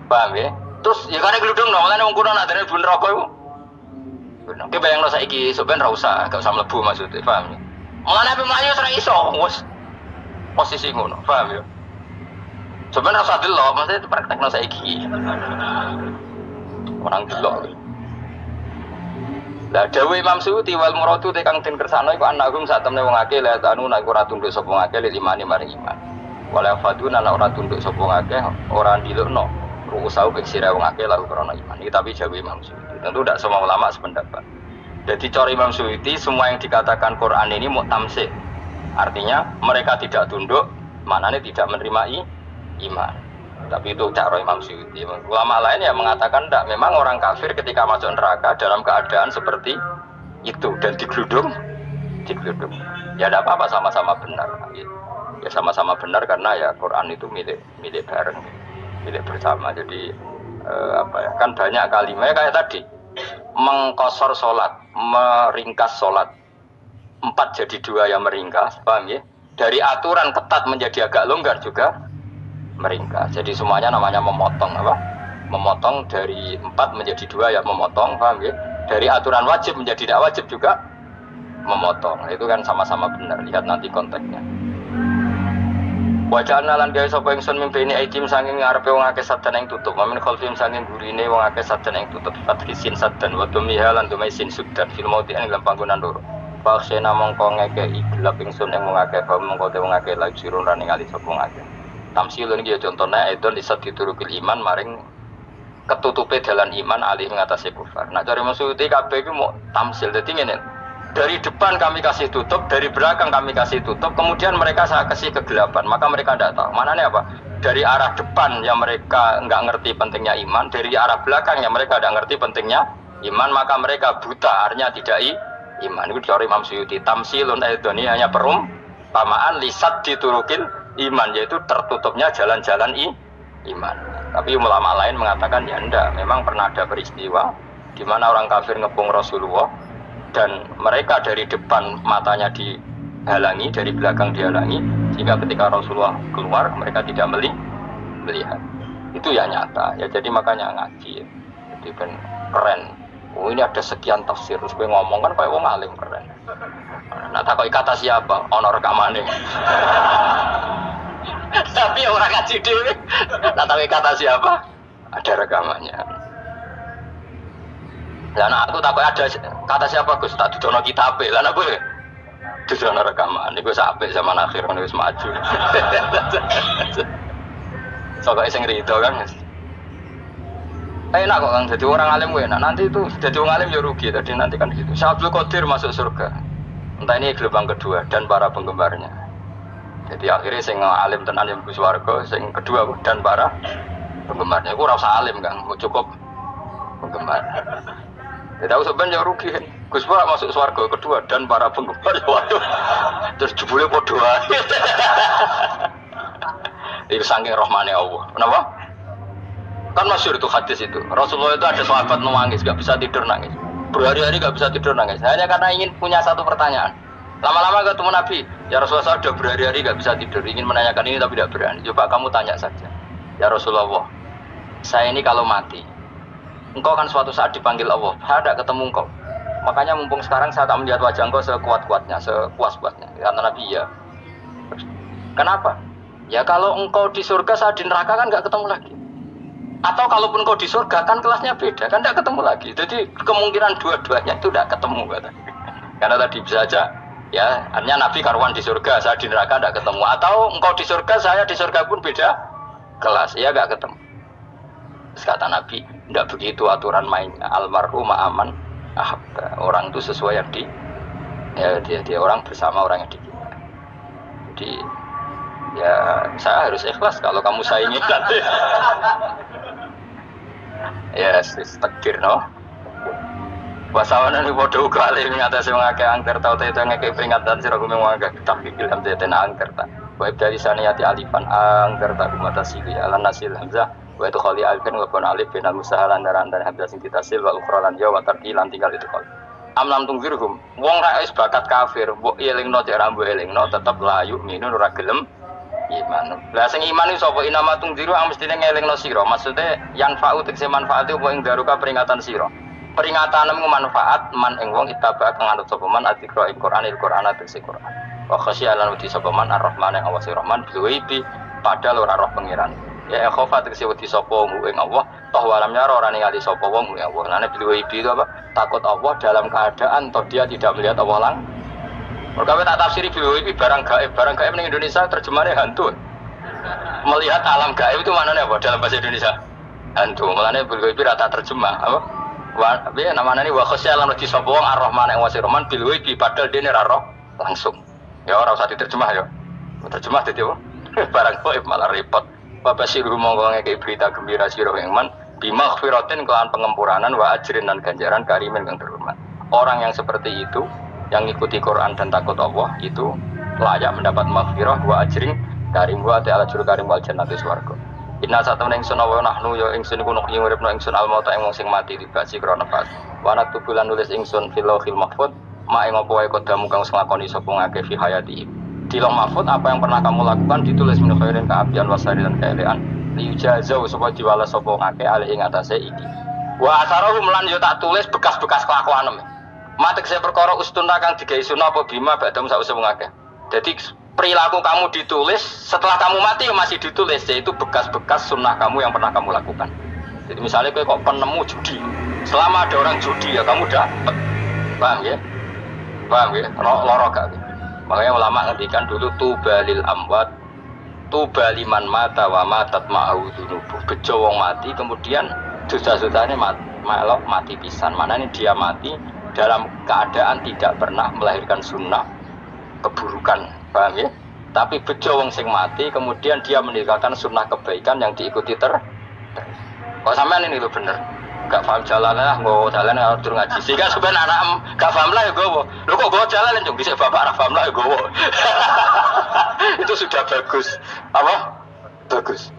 Paham ya? Terus ya karena gluduk no, malahnya orang kuno nak dari bun rokok itu. Oke bayang lo saiki, sebenarnya gak usah melebu maksudnya, paham ya? Malahnya api melayu serai iso, posisi ngono, paham ya? Sebenarnya rasa dulu, maksudnya itu praktek no saiki. Orang delok. Lah dawuh Imam Suyuti wal muradu te kang den kersane iku anagum sak temne wong akeh la anu nek ora tunduk sapa wong akeh limane maring iman. Wala faduna nek ora tunduk sapa wong akeh ora ndilukno ruusau bek sira wong akeh lalu krana iman. Iki tapi jawab Imam Suyuti. Tentu tidak semua ulama sependapat. Jadi cara Imam Suyuti semua yang dikatakan Quran ini mutamsik. Artinya mereka tidak tunduk, maknanya tidak menerima iman. Tapi itu cara Imam Suyuti. Ulama lain yang mengatakan tidak, memang orang kafir ketika masuk neraka dalam keadaan seperti itu dan digeludung. Ya tidak apa-apa, sama-sama benar. Ya sama-sama benar karena ya Quran itu milik bareng, milik bersama. Jadi kan banyak kalimat kayak tadi mengkosor sholat, meringkas sholat 4 jadi 2 yang meringkas, paham ya? Dari aturan ketat menjadi agak longgar juga meringkas. Jadi semuanya namanya memotong apa? Memotong dari 4 menjadi 2 ya memotong, paham ya? Dari aturan wajib menjadi tidak wajib juga memotong. Itu kan sama-sama benar. Lihat nanti konteksnya. Wajah lan gawe sapa ingsun mimpini aidim saking ngarepe wong akeh sadan ing tutup. Mamin khalfim saking gurine wong akeh sadan ing tutup. Fatrisin sadan wa tumiha lan dumai sin sudan fil maudi ing dalam panggonan loro. Paksena mongko ngekeki gelap ingsun ing wong akeh bab mongko te wong akeh lagi sirun rane ngali sapa wong akeh. Tamsilun iki ya contone aidon isat diturukil iman maring ketutupe dalan iman alih ngatasi kufar. Nah cari maksudnya kabeh iki mau tamsil. Dadi ngene. Dari depan kami kasih tutup, dari belakang kami kasih tutup, kemudian mereka saya kasih kegelapan, maka mereka tidak tahu. Mananya apa? Dari arah depan yang mereka nggak ngerti pentingnya iman, dari arah belakang yang mereka tidak ngerti pentingnya iman, maka mereka buta, artinya tidak iman. Itu dari Imam Suyuti. Tamsilun aidoni hanya perumpamaan lisat diturukil iman, yaitu tertutupnya jalan-jalan iman. Tapi ulama lain mengatakan ya enggak, memang pernah ada peristiwa di mana orang kafir ngepung Rasulullah dan mereka dari depan matanya dihalangi, dari belakang dihalangi, sehingga ketika Rasulullah keluar mereka tidak melihat. Itu ya nyata. Ya jadi makanya ngaji. Jadi kan keren. Oh ini ada sekian tafsir, terus gue ngomong kan kayak wong alim keren. Nah takoi kata siapa? Ono rekamane. Tapi orang ngaji dhewe. Nah takoi kata siapa? Ada rekamannya. Lah aku takut ada kata siapa Gus tak dudono kitabe. Lah aku dudono rekaman niku sampai zaman akhir wis maju. Soale sing rido kan. Enak kok Kang jadi orang alim enak. Nanti itu jadi orang alim ya rugi tadi nanti kan gitu. Syabdul Qadir masuk surga. Entah ini gelombang kedua dan para penggemarnya. Jadi akhirnya sing alim tenan yang Gus warga, sing kedua dan para penggemarnya. Iku ora usah alim Kang, cukup penggemar. Ya tahu sebenarnya rugi kan. Gus Pak masuk swarga kedua dan para penggemar waduh. Terus jebule padha wae. Itu saking rahmane Allah. Kenapa? Kan masyhur itu hadis itu. Rasulullah itu ada sahabat nangis, enggak bisa tidur nangis. Berhari-hari enggak bisa tidur nangis. Hanya karena ingin punya satu pertanyaan. Lama-lama ketemu Nabi, ya Rasulullah sudah berhari-hari enggak bisa tidur, ingin menanyakan ini tapi tidak berani. Coba kamu tanya saja. Ya Rasulullah, saya ini kalau mati engkau kan suatu saat dipanggil Allah, saya tidak ketemu engkau. Makanya mumpung sekarang saya tak melihat wajah engkau sekuat-kuatnya, sepuas-puasnya. Kata Nabi, ya. Kenapa? Ya kalau engkau di surga, saya di neraka kan nggak ketemu lagi. Atau kalaupun engkau di surga, kan kelasnya beda, kan nggak ketemu lagi. Jadi kemungkinan dua-duanya itu tidak ketemu. Kata. Karena tadi bisa aja, ya artinya Nabi karuan di surga, saya di neraka tidak ketemu. Atau engkau di surga, saya di surga pun beda kelas, ya nggak ketemu. Terus kata Nabi, tidak begitu aturan mainnya. Almarhum ma'aman orang itu sesuai yang dia orang bersama orang yang dicinta. Jadi ya saya harus ikhlas kalau kamu saingi nanti. Ya takdir no. Wasawana ni bodoh kali mengatasi mengake angker tau itu ngake peringatan sira gume mengake tahqiq ilham deten angker ta. Wa dari saniyati alifan angker ta kumatasi alan nasil hamzah. Wa itu khali alifin wa kun alif binal musahalan daran hamzah sing ditasil wa ukhra lan ya wa tarqilan tinggal itu kal. Amlam tungzirhum wong ra wis bakat kafir mbok elingno cek ra mbok elingno tetep layu minun ora gelem iman. Lah sing iman iki sapa inama tungziru ang mestine ngelingno sira. Maksude yang fa'u tegese manfaate apa ing daruka peringatan sira. Peringatanmu manfaat man ing wong itaba kang anut sapa man atikra ing Qur'anil Qur'an tegese Qur'an. Wa khasyalan wedi sapa man ar-rahman ing awasi rahman biwaibi padahal ora roh pengiran. Ya khofa tegese wedi sapa wong ing Allah toh walam nyara ora ningali sapa wong ing Allah. Nane biwaibi itu apa? Takut Allah dalam keadaan toh dia tidak melihat Allah lang. Mereka tak tafsiri biwaibi barang gaib ning Indonesia terjemahnya hantu. Melihat alam gaib itu maknanya apa dalam bahasa Indonesia? Hantu. Maknanya biwaibi rata terjemah apa? Biar namanya ini wakosnya alam lagi sopong ar-Rahman yang wasir Rahman bilwi di padal dia roh langsung. Ya orang usah diterjemah ya. Terjemah jadi apa? Barang gaib malah repot. Bapak sih rumong ngeke berita gembira siro yang man bima khfiratin kelan pengempuranan wa ajrin dan ganjaran karimin yang terhormat. Orang yang seperti itu yang ikuti Quran dan takut Allah itu layak mendapat maghfirah wa ajrin karim wa ta'ala juru karim wal jannati swarga. Inna satuna ingsun wa nahnu ya ingsun iku nuk uripno ingsun al-mauta ing wong sing mati dibasi krana pas. Wa natubulan nulis ingsun fil lauhil mahfuz ma ing apa wae kodamu kang nglakoni sapa ngake fi hayati. Di lauh mahfuz apa yang pernah kamu lakukan ditulis min khairin kaabian wasari dan kaelean. Liyujazau supaya diwales sapa ngake alih ing atase iki. Wa asarahu lan yo tak tulis bekas-bekas kelakuanem. Matek saya perkara ustunna kang digawe sunah apa bima badam sause wong akeh. Jadi perilaku kamu ditulis setelah kamu mati masih ditulis, yaitu bekas-bekas sunnah kamu yang pernah kamu lakukan. Jadi misalnya kok penemu judi, selama ada orang judi ya kamu dapat, paham ya? Paham ya? Loro gak? Makanya ulama ngendikan dulu tubalil amwat, tubaliman mata wa matat ma'au dunubuh. Bejo wong mati kemudian dosa-dosanya mati pisan. Mana ini dia mati dalam keadaan tidak pernah melahirkan sunnah keburukan, paham ya? Tapi bejo wong sing mati kemudian dia meninggalkan sunnah kebaikan yang diikuti kok sampean ini lho bener gak paham jalan lah, nggo jalan harus ngaji sehingga sebenarnya anak gak paham lah ya gowo lho kok gowo jalan jong bisa bapak ra paham lah ya gowo itu sudah bagus apa? Bagus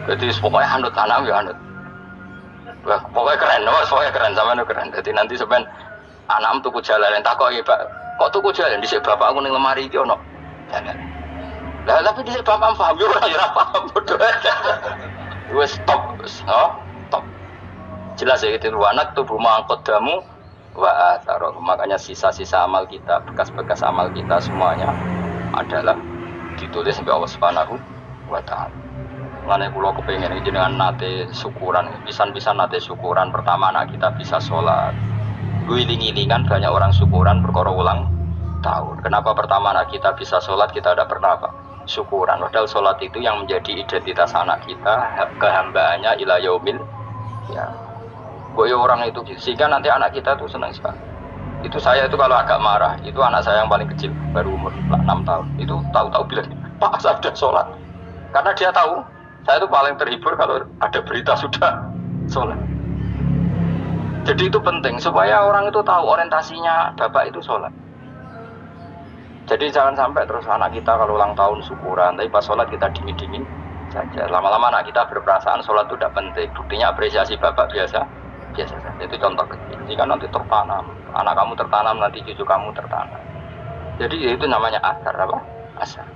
jadi pokoknya anut anak ya anut wah, pokoknya keren sampean keren jadi nanti sebenarnya anak tuku jalan tak kok ya Pak kok tuku jalan dhisik bapak aku ning lemari iki ono jalan. Lah tapi dhisik bapak paham yo ora ya paham bodoh. Wes stop. Stop. Jelas ya itu anak tubuh mangkodamu wa atharu. Makanya sisa-sisa amal kita, bekas-bekas amal kita semuanya adalah ditulis sampai Allah Subhanahu wa taala. Mane kula kepengin jenengan nate syukuran, pisan-pisan nate syukuran pertama anak kita bisa sholat. Guling-gilingan banyak orang syukuran perkara ulang tahun. Kenapa pertama anak kita bisa sholat kita ada pernah apa? Syukuran. Padahal sholat itu yang menjadi identitas anak kita, kehambaannya ila yaumil ya. Boyo orang itu sehingga nanti anak kita tuh senang sekali. Itu saya itu kalau agak marah, itu anak saya yang paling kecil baru umur 6 tahun. Itu tahu-tahu bilang, "Pak, saya sudah sholat." Karena dia tahu saya itu paling terhibur kalau ada berita sudah sholat. Jadi itu penting supaya orang itu tahu orientasinya bapak itu sholat. Jadi jangan sampai terus anak kita kalau ulang tahun syukuran, tapi pas sholat kita dingin-dingin saja. Lama-lama anak kita berperasaan sholat itu tidak penting. Buktinya apresiasi bapak biasa saja. Itu contoh kecil. Jika nanti tertanam, anak kamu tertanam, nanti cucu kamu tertanam. Jadi itu namanya asar apa? Asar.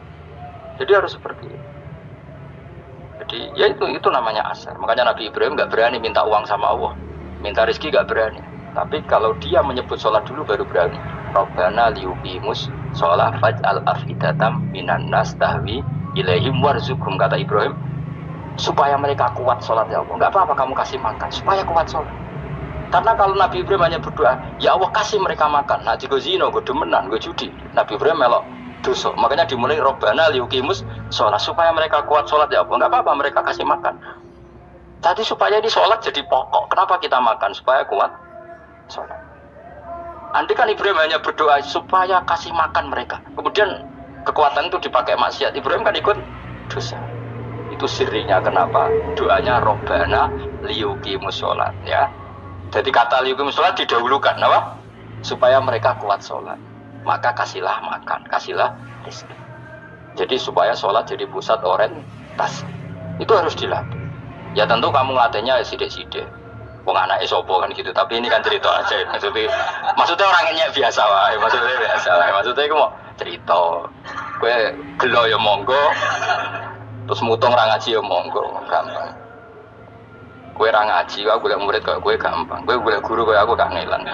Jadi harus seperti itu. Jadi ya itu namanya asar. Makanya Nabi Ibrahim nggak berani minta uang sama Allah. Minta rezeki gak berani, tapi kalau dia menyebut sholat dulu baru berani. Rabbana liyuqimus sholat faj'al afidatam minan nas tahwi ilaihim warzuqhum, kata Ibrahim, supaya mereka kuat sholat ya Allah. Gak apa-apa kamu kasih makan, supaya kuat sholat. Karena kalau Nabi Ibrahim hanya berdoa, ya Allah kasih mereka makan. Nah jika zina, gue demenan, gue judi, Nabi Ibrahim melok dosa. Makanya dimulai Rabbana liyuqimus sholat, supaya mereka kuat sholat ya Allah. Gak apa-apa mereka kasih makan. Tadi supaya di sholat jadi pokok. Kenapa kita makan? Supaya kuat sholat. Andai kan Ibrahim hanya berdoa supaya kasih makan mereka. Kemudian kekuatan itu dipakai maksiat. Ibrahim kan ikut dosa. Itu sirinya kenapa doanya Robbana liyuqimus sholat ya. Jadi kata liyuqimus sholat didahulukan. Apa? Supaya mereka kuat sholat. Maka kasihlah makan, kasihlah rezeki. Jadi supaya sholat jadi pusat orientasi. Itu harus dilatih. Ya tentu kamu ngelatihnya sidik-sidik. Wong anake sapa kan gitu. Tapi ini kan cerita aja. Maksudnya orangnya biasa wae. Maksudnya iku mau cerita. Kowe gelo ya monggo. Terus mutung ra ngaji ya monggo, gampang. Kowe ra ngaji, aku golek murid kok kowe gampang. Kowe golek guru koyo aku gak ngelan.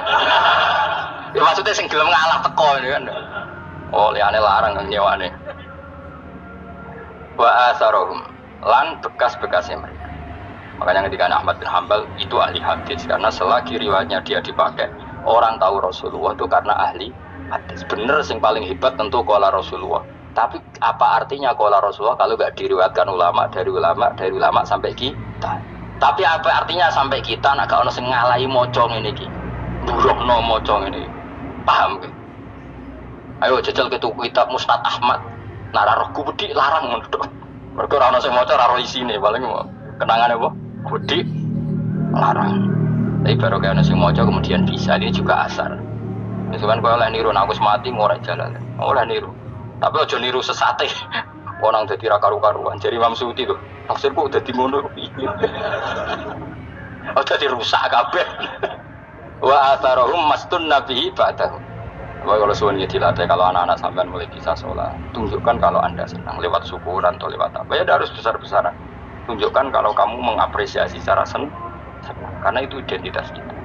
Ya maksudnya sing gelem ngalah teko ini kan. Oh, liyane larang kan nyewane. Wa asarohum lan bekas-bekasnya mereka. Makanya ketika Ahmad bin Hanbal itu ahli hadis karena selagi riwayatnya dia dipakai orang tahu Rasulullah itu karena ahli hadis. Bener sing paling hebat tentu qala Rasulullah. Tapi apa artinya qala Rasulullah kalau enggak diriwayatkan dari ulama sampai kita. Tapi apa artinya sampai kita nek ana sing ngalahi maca ngene iki. Buruhno maca ngene. Paham ge? Ayo jajal ke tuku kitab Musnad Ahmad. Nek ora roh gudi larang ngono to. Mergo ora ana sing maca ora roh isine paling kenangane apa? Gudi larang. Tapi baru kayak nasi mojo kemudian bisa ini juga asar. Misalkan kalau niru, aku mati ngorek jalan. Oleh niru. Tapi ojo niru sesate. Orang dadi ra karu-karuan. Jadi Imam Suyuti tuh, tafsirku udah di ngono piye. Oh dadi rusak kabeh. Wa atharahum mastun nabi ba'dahu. Wah kalau suwun ya dilatih kalau anak-anak sampean mulai bisa sholat, tunjukkan kalau Anda senang lewat syukuran atau lewat apa. Ya harus besar-besaran. Tunjukkan kalau kamu mengapresiasi secara senang, karena itu identitas kita.